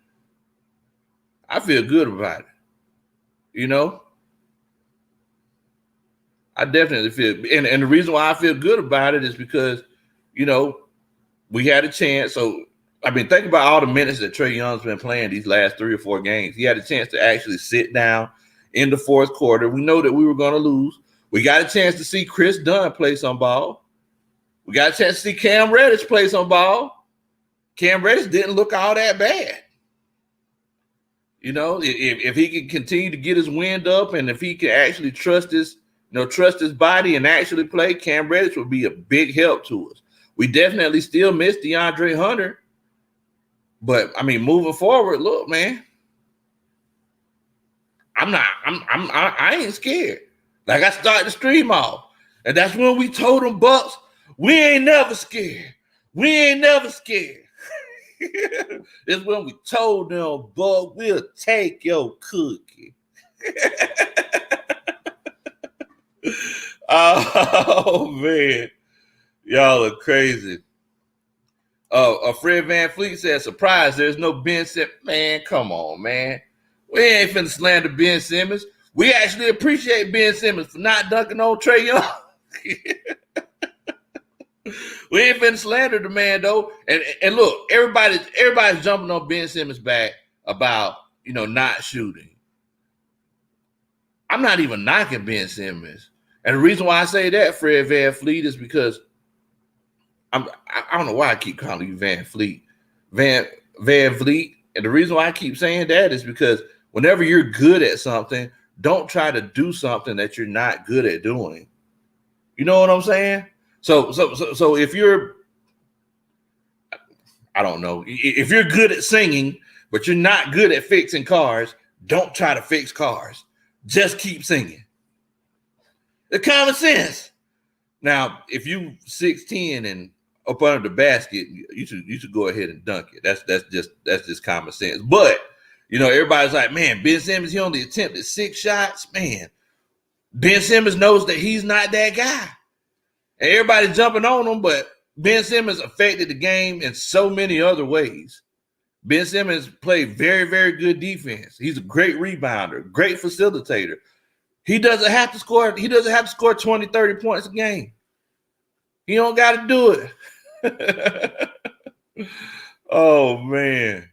I feel good about it. I definitely feel, and the reason why I feel good about it is because, we had a chance. So, think about all the minutes that Trae Young's been playing these last 3 or 4 games. He had a chance to actually sit down in the fourth quarter. We know that we were going to lose. We got a chance to see Chris Dunn play some ball. We got a chance to see Cam Reddish play some ball. Cam Reddish didn't look all that bad. If he can continue to get his wind up, and if he can actually trust his body and actually play, Cam Reddish would be a big help to us. We definitely still miss DeAndre Hunter. But moving forward, look, man, I ain't scared. Like I started the stream off. And that's when we told them Bucks, we ain't never scared. We ain't never scared. It's when we told them, Buck, we'll take your cookie. Oh, man. Y'all are crazy. Fred VanVleet said, surprise, there's no Ben Simmons. Man, come on, man. We ain't finna slander Ben Simmons. We actually appreciate Ben Simmons for not dunking on Trae Young. We ain't finna slander the man, though. And look, everybody's jumping on Ben Simmons' back about, not shooting. I'm not even knocking Ben Simmons. And the reason why I say that, Fred VanVleet, is because I don't know why I keep calling you VanVleet. VanVleet. And the reason why I keep saying that is because Whenever you're good at something, don't try to do something that you're not good at doing. You know what I'm saying? So if you're, I don't know, if you're good at singing, but you're not good at fixing cars, don't try to fix cars. Just keep singing. It's common sense. Now, if you 6'10" and up under the basket, you should go ahead and dunk it. That's just common sense. But everybody's like, man, Ben Simmons, he only attempted 6 shots. Man, Ben Simmons knows that he's not that guy. And everybody's jumping on him, but Ben Simmons affected the game in so many other ways. Ben Simmons played very, very good defense. He's a great rebounder, great facilitator. He doesn't have to score 20, 30 points a game. He don't got to do it. Oh, man.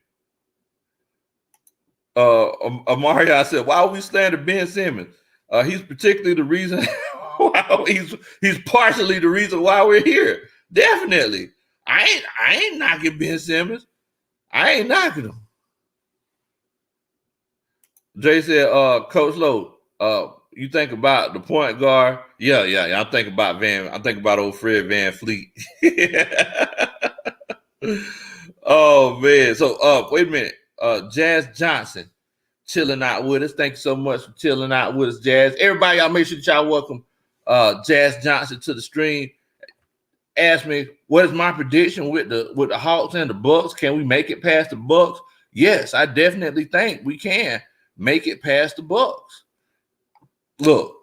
Mario said, why would we slander Ben Simmons? He's particularly the reason why he's partially the reason why we're here. Definitely. I ain't knocking Ben Simmons. I ain't knocking him. Jay said, Coach Lowe, you think about the point guard? Yeah. I'm thinking about old Fred VanVleet. Oh man. So wait a minute. Jazz Johnson chilling out with us. Thank you so much for chilling out with us, Jazz. Everybody, y'all make sure that y'all welcome Jazz Johnson to the stream. Ask me, what is my prediction with the Hawks and the Bucks? Can we make it past the Bucks? Yes, I definitely think we can make it past the Bucks. Look,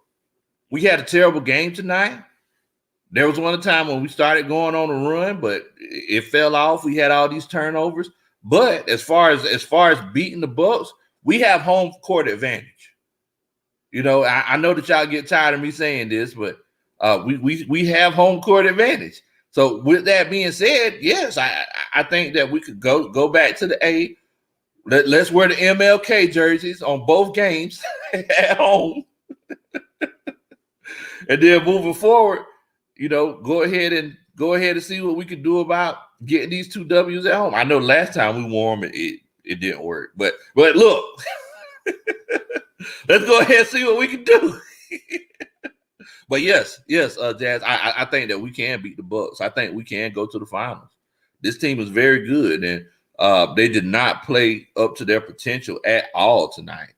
we had a terrible game tonight. There was one time when we started going on a run, but it fell off. We had all these turnovers. But as far as beating the Bucks, we have home court advantage. I know that y'all get tired of me saying this, but we have home court advantage. So with that being said, yes, I think that we could go back to the A. Let's wear the MLK jerseys on both games at home. And then moving forward, go ahead and see what we can do about getting these 2 W's at home. I know last time we wore them, it didn't work. But look, let's go ahead and see what we can do. But yes, Jazz, I think that we can beat the Bucks. I think we can go to the finals. This team is very good, and they did not play up to their potential at all tonight.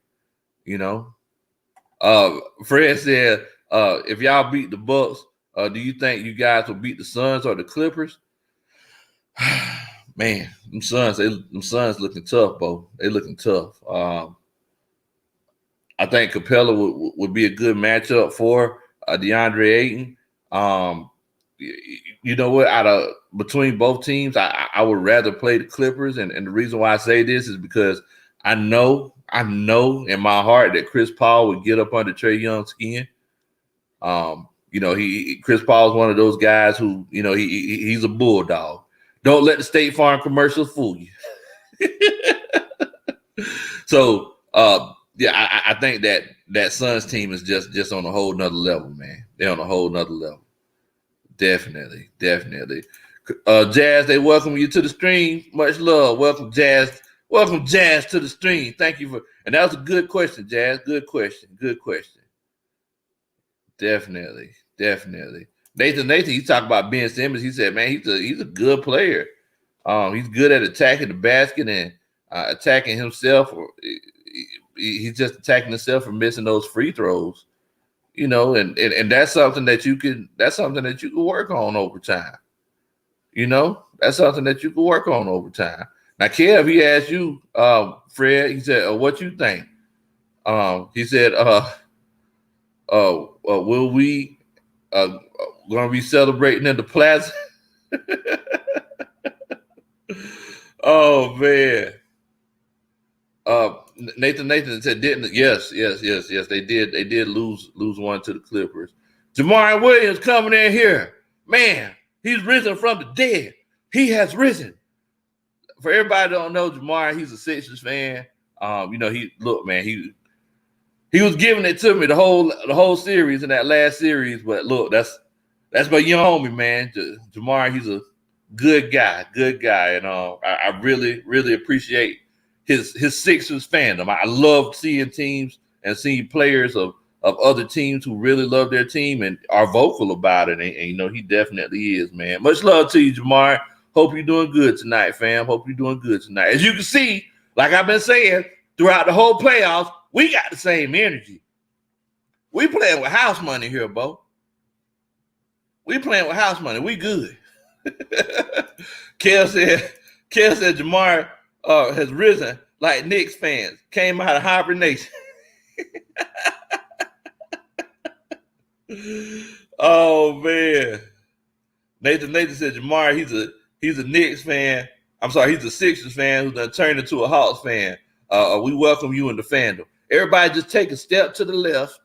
Fred said, if y'all beat the Bucks, do you think you guys will beat the Suns or the Clippers? Man, them Suns looking tough, Bo. They looking tough. I think Capella would be a good matchup for DeAndre Ayton. You know what? Between both teams, I would rather play the Clippers, and the reason why I say this is because I know in my heart that Chris Paul would get up under Trae Young's skin. Chris Paul is one of those guys who, he's a bulldog. Don't let the State Farm commercials fool you. So, I think that Suns team is just on a whole nother level, man. They're on a whole nother level. Definitely. Jazz, they welcome you to the stream. Much love. Welcome, Jazz. Welcome, Jazz, to the stream. Thank you and that was a good question, Jazz. Good question. Definitely. Nathan, you talk about Ben Simmons. He said, man, he's a good player. He's good at attacking the basket and attacking himself. He's just attacking himself for missing those free throws. And that's something that you can work on over time. That's something that you can work on over time. Now, Kev, he asked you, Fred, he said, what you think? He said, will we going to be celebrating in the plaza? Oh, man. Nathan said, didn't? Yes. They did lose one to the Clippers. Jamari Williams coming in here. Man, he's risen from the dead. He has risen. For everybody that don't know Jamari, he's a Sixers fan. He was giving it to me the whole series in that last series. But look, that's my young homie, man. Jamari, he's a good guy. And I really, really appreciate his Sixers fandom. I love seeing teams and seeing players of other teams who really love their team and are vocal about it. And he definitely is, man. Much love to you, Jamar. Hope you're doing good tonight, fam. Hope you're doing good tonight. As you can see, like I've been saying, throughout the whole playoffs, we got the same energy. We playing with house money here, Bo. We playing with house money. We good. Kel said Jamar has risen like Knicks fans. Came out of hibernation. Oh, man. Nathan said Jamar, he's a Knicks fan. I'm sorry, he's a Sixers fan who's done turned into a Hawks fan. We welcome you in the fandom. Everybody just take a step to the left,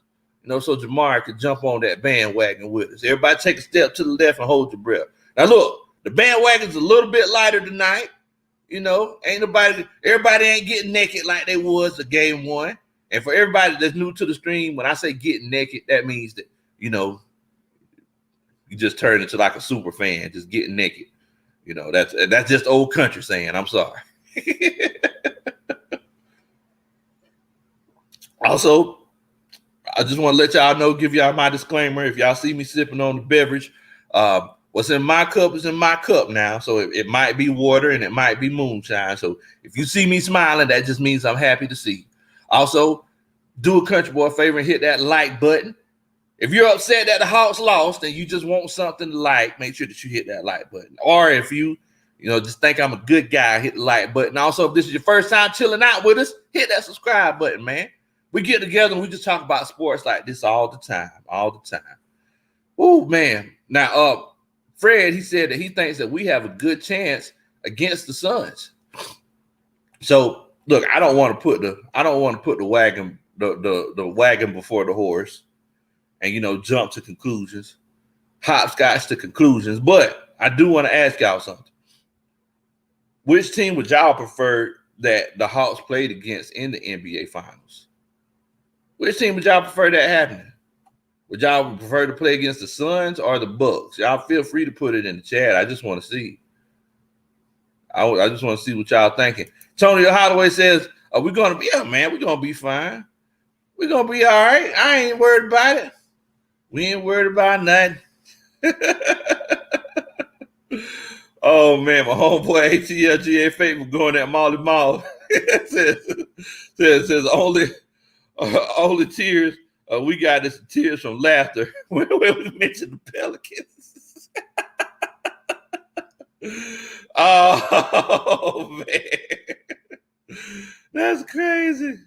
so Jamar can jump on that bandwagon with us. Everybody take a step to the left and hold your breath. Now, look, the bandwagon's a little bit lighter tonight. Everybody ain't getting naked like they was at game one. And for everybody that's new to the stream, when I say getting naked, that means that, you just turn into like a super fan, just getting naked. That's just old country saying, I'm sorry. Also, I just want to let y'all know, give y'all my disclaimer. If y'all see me sipping on the beverage, what's in my cup is in my cup now. So it might be water and it might be moonshine. So if you see me smiling, that just means I'm happy to see you. Also, do a country boy a favor and hit that like button. If you're upset that the Hawks lost and you just want something to like, make sure that you hit that like button. Or if you just think I'm a good guy, hit the like button. Also, if this is your first time chilling out with us, hit that subscribe button, man. We get together and we just talk about sports like this all the time. Oh, man. Now, Fred, he said that he thinks that we have a good chance against the Suns. So, look, I don't want to put the wagon the wagon before the horse and jump to conclusions, hopscotch to conclusions. But I do want to ask y'all something. Which team would y'all prefer that the Hawks played against in the NBA Finals? Which team would y'all prefer that happening? Would y'all prefer to play against the Suns or the Bucks? Y'all feel free to put it in the chat. I just want to see. I just want to see what y'all thinking. Tony Holloway says, "Are we going to be? Yeah, man, we're going to be fine. We're going to be all right. I ain't worried about it. We ain't worried about nothing." Oh, man, my homeboy ATLGA Faithful going at Molly Mall. says only tears. We got this tears from laughter when we mentioned the Pelicans. Oh, man. That's crazy.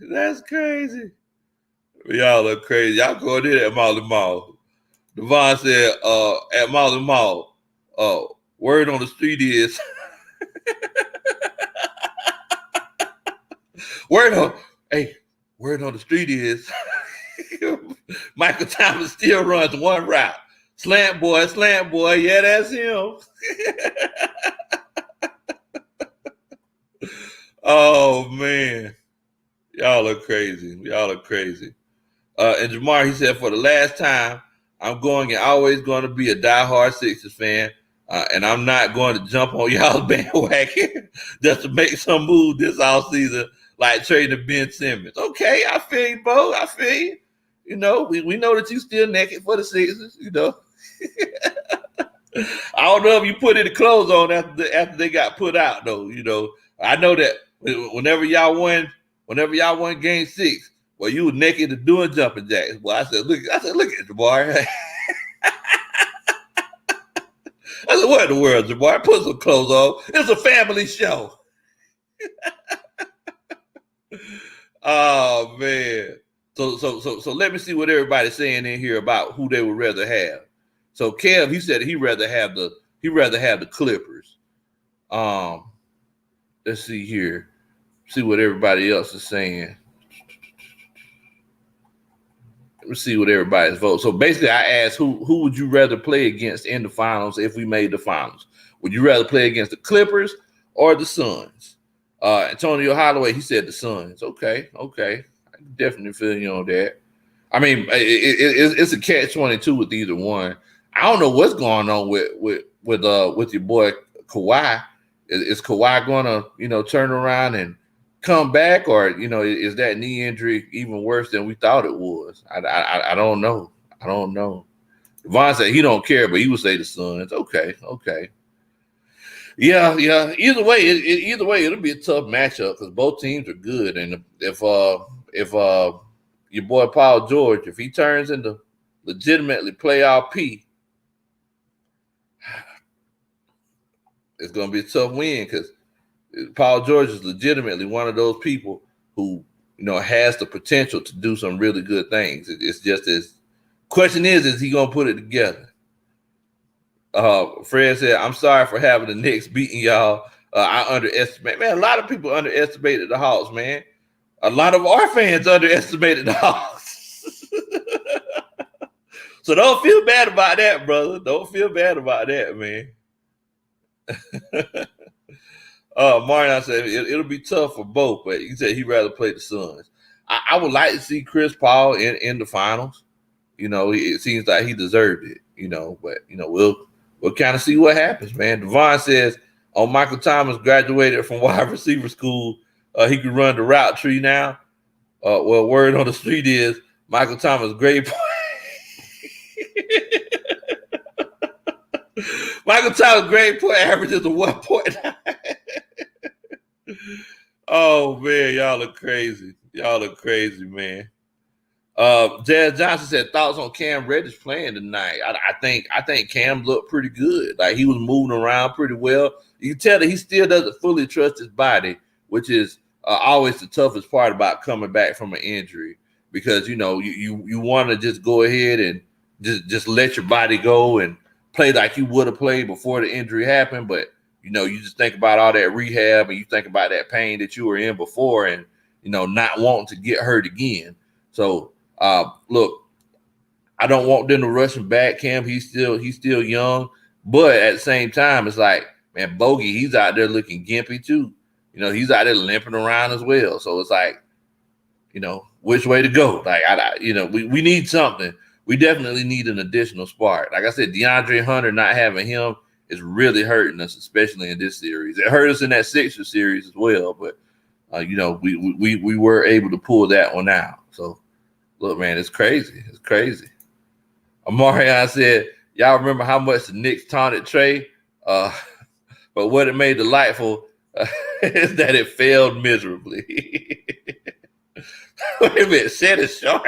Y'all are crazy. Y'all going in at Molly Mall. Devon said, at Molly Mall, word on the street is word on the street is Michael Thomas still runs one route. Slant boy. Yeah, that's him. Oh, man. Y'all are crazy. And Jamar, he said, for the last time, I'm going and always going to be a diehard Sixers fan. And I'm not going to jump on y'all's bandwagon just to make some move this offseason, like trading Ben Simmons. Okay, I feel you, Bo. I feel you. We know that you still naked for the Sixers, I don't know if you put any clothes on after they got put out, though. I know that whenever y'all won Game 6, well, you were naked and doing jumping jacks. Well, I said, look at Jamar. I said, what in the world, Jamar? Put some clothes on. It's a family show. Oh, man. So let me see what everybody's saying in here about who they would rather have. So Kev, he said he'd rather have the Clippers. Let's see here. See what everybody else is saying. Let's see what everybody's vote. So basically, I asked who would you rather play against in the finals if we made the finals? Would you rather play against the Clippers or the Suns? Antonio Holloway, he said the Suns. Okay. I can definitely feel you on that. I mean, it's a catch-22 with either one. I don't know what's going on with your boy Kawhi. Is Kawhi going to turn around and come back, or is that knee injury even worse than we thought it was? I don't know. I don't know. Devon said he don't care, but he would say the Suns. Okay. Yeah. Either way, it'll be a tough matchup because both teams are good, and if your boy Paul George, if he turns into legitimately playoff P, it's going to be a tough win because Paul George is legitimately one of those people who, has the potential to do some really good things. It's just as question is he going to put it together? Fred said, I'm sorry for having the Knicks beating y'all. I underestimate. Man, a lot of people underestimated the Hawks, man. A lot of our fans underestimated the Hawks. So don't feel bad about that, brother. Don't feel bad about that, man. Marion said it'll be tough for both, but he said he'd rather play the Suns. I would like to see Chris Paul in the finals. It seems like he deserved it, but we'll kind of see what happens, man. Devon says, Michael Thomas graduated from wide receiver school. He could run the route tree now. Well, word on the street is Michael Thomas grade point. Michael Thomas grade point average is a 1.9. Oh man, y'all are crazy. Y'all are crazy, man. Jazz Johnson said thoughts on Cam Reddish playing tonight. I think Cam looked pretty good. Like he was moving around pretty well. You can tell that he still doesn't fully trust his body, which is always the toughest part about coming back from an injury, because you want to just go ahead and just let your body go and play like you would have played before the injury happened, but you just think about all that rehab and you think about that pain that you were in before, and not wanting to get hurt again. So look, I don't want them to rush him back. Cam, he's still young, but at the same time, it's like, man, Bogey, he's out there looking gimpy too. He's out there limping around as well. So it's like, which way to go? Like, we need something. We definitely need an additional spark. Like I said, DeAndre Hunter, not having him is really hurting us, especially in this series. It hurt us in that Sixers series as well, but we were able to pull that one out. So look, man, it's crazy. It's crazy. Amarion said, y'all remember how much the Knicks taunted Trey? But what it made delightful is that it failed miserably. Wait a minute, Shannon Sharp.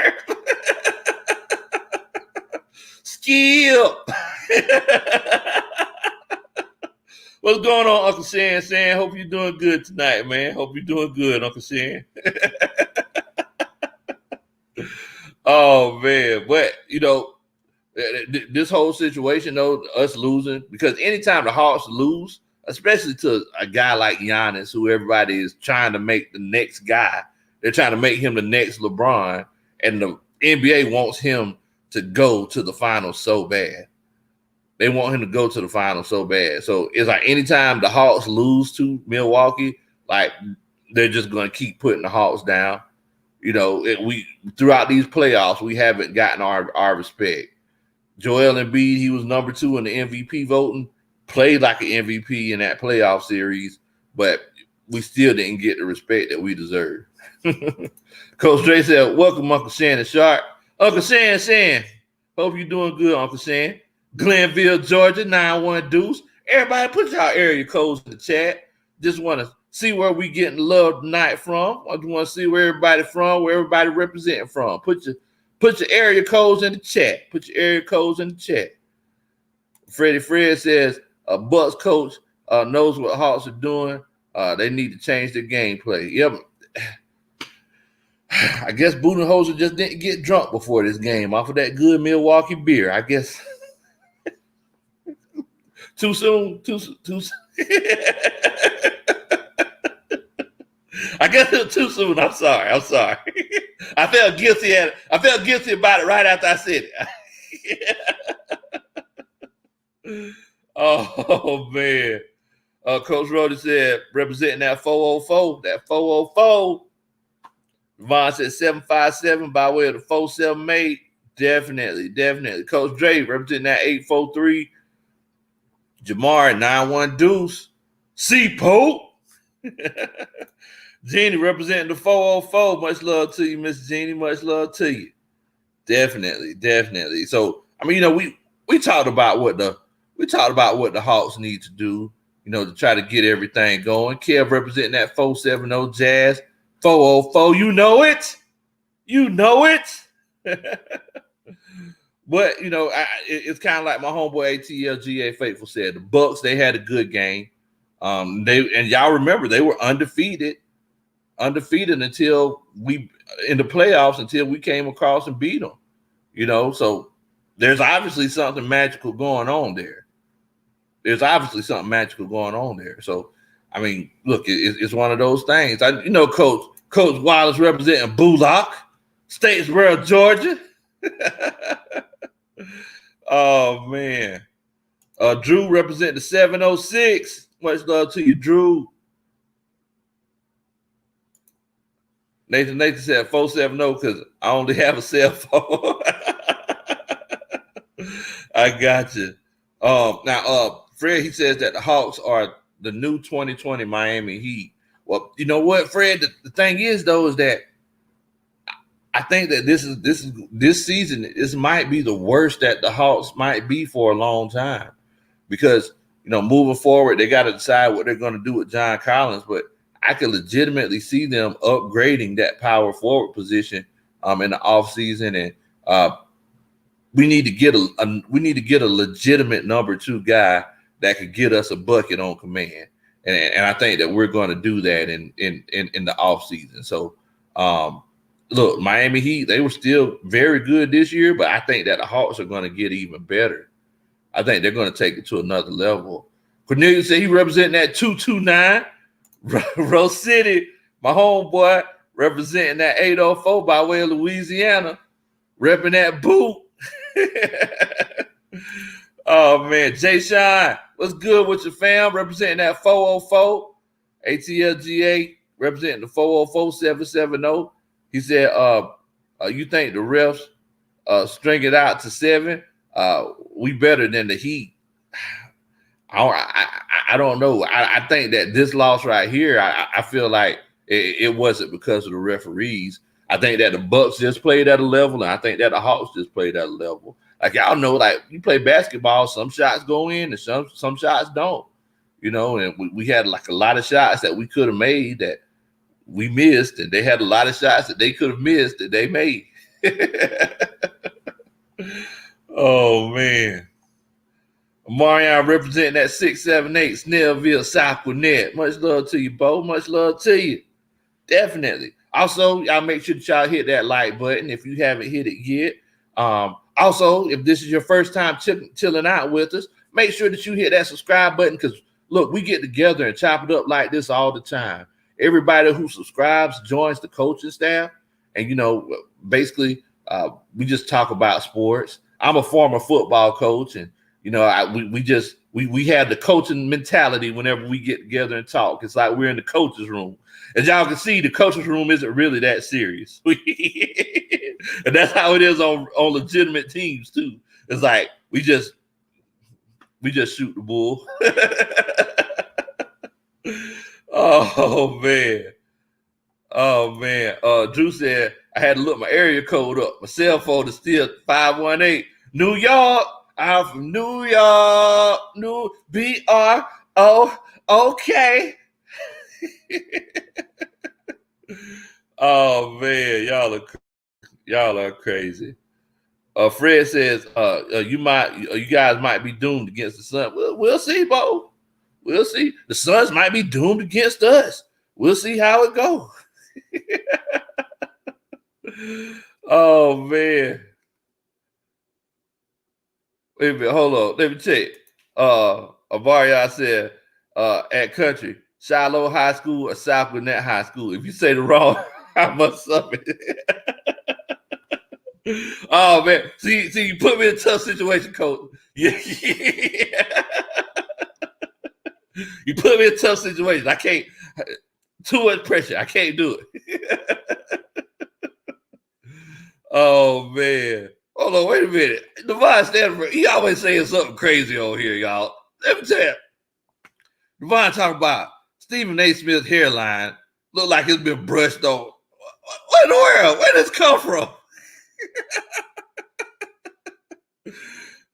Skip. What's going on, Uncle Shan? Hope you're doing good tonight, man. Hope you're doing good, Uncle Shan. Oh, man. But, this whole situation, though, us losing, because anytime the Hawks lose, especially to a guy like Giannis, who everybody is trying to make the next guy, they're trying to make him the next LeBron, and the NBA wants him to go to the finals so bad. They want him to go to the finals so bad. So it's like anytime the Hawks lose to Milwaukee, like they're just going to keep putting the Hawks down. We throughout these playoffs, we haven't gotten our respect. Joel Embiid, he was number 2 in the MVP voting, played like an MVP in that playoff series, but we still didn't get the respect that we deserve. Coach Dre said, welcome, Uncle Shannon Sharp. Uncle Shan, hope you're doing good, Uncle Shan. Glenville, Georgia, 91 Deuce. Everybody put y'all area codes in the chat. Just want to see where we getting love tonight from. I just want to see where everybody from, where everybody representing from. Put your area codes in the chat. Put your area codes in the chat. Freddie Fred says, Bucks coach knows what Hawks are doing. They need to change their gameplay. Yep. I guess Budenholzer just didn't get drunk before this game off of that good Milwaukee beer. I guess too soon. I guess it was too soon. I'm sorry. I felt guilty about it right after I said it. Oh man. Coach Rody said, representing that 404, that 404. Vaughn said 757 by way of the 478. Definitely. Coach Dre representing that 843. Jamar 91 Deuce. C Pope. Jeannie representing the 404. Much love to you, Miss Jeannie. Much love to you. Definitely. So, I mean, we talked about what the Hawks need to do, to try to get everything going. Kev representing that 470 Jazz 404. You know it. But it's kind of like my homeboy ATLGA Faithful said. The Bucks, they had a good game. Y'all remember they were undefeated until we in the playoffs until we came across and beat them. So there's obviously something magical going on there. So I mean, look, it's one of those things. Coach Wallace representing Blowout, Statesboro, Georgia. Oh man. Drew representing the 706. Much love to you, Drew. Nathan said 470 because I only have a cell phone. I got you. Now, Fred, he says that the Hawks are the new 2020 Miami Heat. Well, you know what, Fred? The thing is, though, is that I think that this season, this might be the worst that the Hawks might be for a long time, because moving forward, they got to decide what they're going to do with John Collins. But I can legitimately see them upgrading that power forward position in the offseason, and we need to get a legitimate number 2 guy that could get us a bucket on command, and I think that we're going to do that in the offseason. So, look, Miami Heat, they were still very good this year, but I think that the Hawks are going to get even better. I think they're going to take it to another level. Cornelius said he representing that 229. Rose City, my homeboy, representing that 804 by way of Louisiana, repping that boot. Oh man, Jay Shine, what's good with your fam? Representing that 404. ATLGA representing the 404 770. He said, you think the refs string it out to 7? We better than the Heat. I don't know. I think that this loss right here, I feel like it wasn't because of the referees. I think that the Bucks just played at a level, and I think that the Hawks just played at a level. Like, y'all know, like, you play basketball, some shots go in and some shots don't. And we had like a lot of shots that we could have made that we missed, and they had a lot of shots that they could have missed that they made. Oh man. Marion representing that 678 Snellville, South Gwinnett. Much love to you, Bo. Much love to you. Definitely. Also, y'all make sure that y'all hit that like button if you haven't hit it yet. Also, if this is your first time chilling out with us, make sure that you hit that subscribe button, because look, we get together and chop it up like this all the time. Everybody who subscribes joins the coaching staff, and basically we just talk about sports. I'm a former football coach, and we have the coaching mentality whenever we get together and talk. It's like we're in the coach's room. As y'all can see, the coach's room isn't really that serious. And that's how it is on legitimate teams too. It's like we just shoot the bull. Oh man. Drew said I had to look my area code up. My cell phone is still 518. New York. I'm from New York. New BRO. Oh man, y'all are crazy. Fred says you guys might be doomed against the Suns. We'll see, Bo. We'll see. The Suns might be doomed against us. We'll see how it goes. Oh man. Wait a minute, hold on. Let me check. Avaria said at Country, Shiloh High School or South Gwinnett High School. If you say the wrong, I must submit it. Oh man. See, you put me in a tough situation, Coach. Yeah. You put me in a tough situation. I can't. Too much pressure. I can't do it. Oh man. Hold on, wait a minute. Devon Stanford, he always saying something crazy on here, y'all. Let me tell you. Devon talking about Stephen A. Smith's hairline Look like it's been brushed on. What in the world? Where did this come from?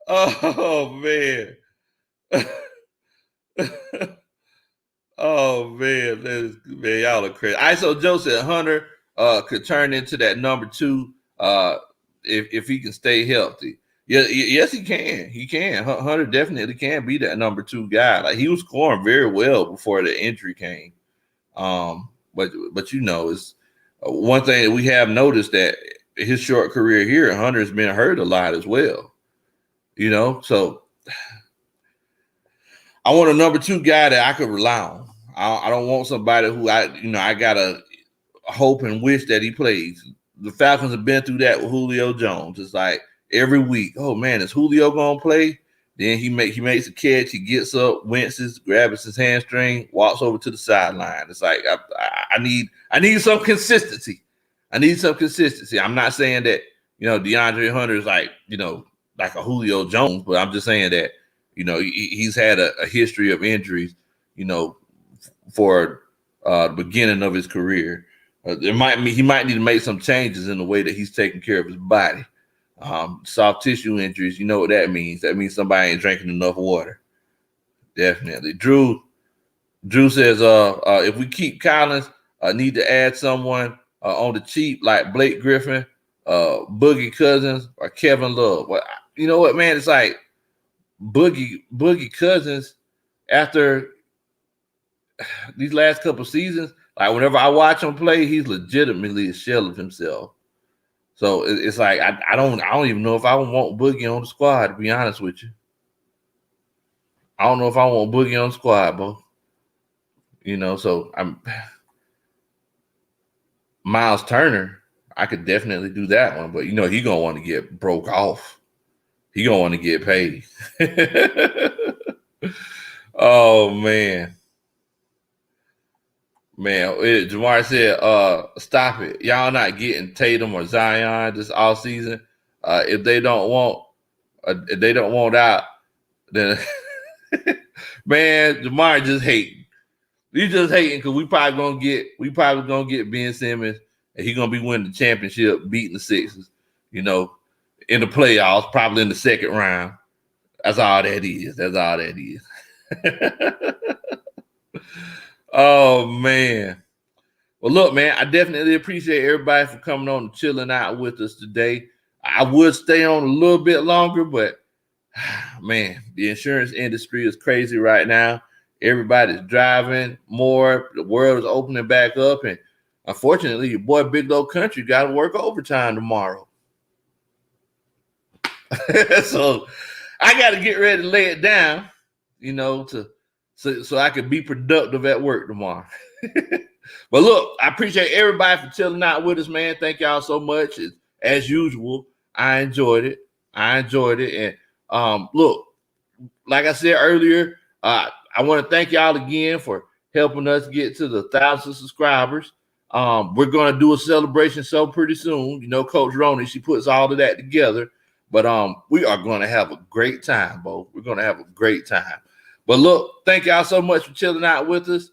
Oh man. Oh man, man, y'all are crazy. ISO Joe said Hunter could turn into that number 2 if he can stay healthy. Yeah, yes, he can. He can. Hunter definitely can be that number 2 guy. Like he was scoring very well before the injury came. But you know, it's one thing that we have noticed that his short career here, Hunter's been hurt a lot as well. You know, so I want a number 2 guy that I could rely on. I don't want somebody who I gotta hope and wish that he plays. The Falcons have been through that with Julio Jones. It's like every week, oh man, is Julio gonna play? Then he makes a catch, he gets up, winces, grabs his hamstring, walks over to the sideline. It's like I need some consistency. I need some consistency. I'm not saying that DeAndre Hunter is like like a Julio Jones, but I'm just saying that he's had a history of injuries, for the beginning of his career. He might need to make some changes in the way that he's taking care of his body. Soft tissue injuries, you know what that means? That means somebody ain't drinking enough water. Definitely. Drew says, if we keep Collins, need to add someone on the cheap like Blake Griffin, Boogie Cousins, or Kevin Love. Well, you know what, man? It's like Boogie Cousins after these last couple seasons, like whenever I watch him play, he's legitimately a shell of himself. So it's like I don't even know if I want Boogie on the squad, to be honest with you. I don't know if I want Boogie on the squad, bro. So I'm Miles Turner. I could definitely do that one, but he gonna want to get broke off. He gonna want to get paid. Oh man. Man, Jamar said, stop it. Y'all not getting Tatum or Zion this all season. If they don't want out, then man, Jamar just hating. You just hating because we probably gonna get Ben Simmons, and he's gonna be winning the championship, beating the Sixers, in the playoffs, probably in the second round. That's all that is. That's all that is. Oh man. Well, look, man, I definitely appreciate everybody for coming on and chilling out with us today. I would stay on a little bit longer, but man, the insurance industry is crazy right now. Everybody's driving more. The world is opening back up, and unfortunately, your boy Big Low Country got to work overtime tomorrow. So I got to get ready to lay it down, so I can be productive at work tomorrow. But look, I appreciate everybody for chilling out with us, man. Thank y'all so much. As usual, I enjoyed it. And look, like I said earlier, I want to thank y'all again for helping us get to the 1,000 subscribers. We're going to do a celebration show pretty soon. Coach Roney, she puts all of that together. But we are going to have a great time, Bo. We're going to have a great time. But look, thank y'all so much for chilling out with us.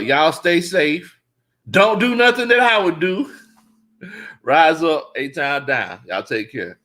Y'all stay safe. Don't do nothing that I would do. Rise up, 8 times down. Y'all take care.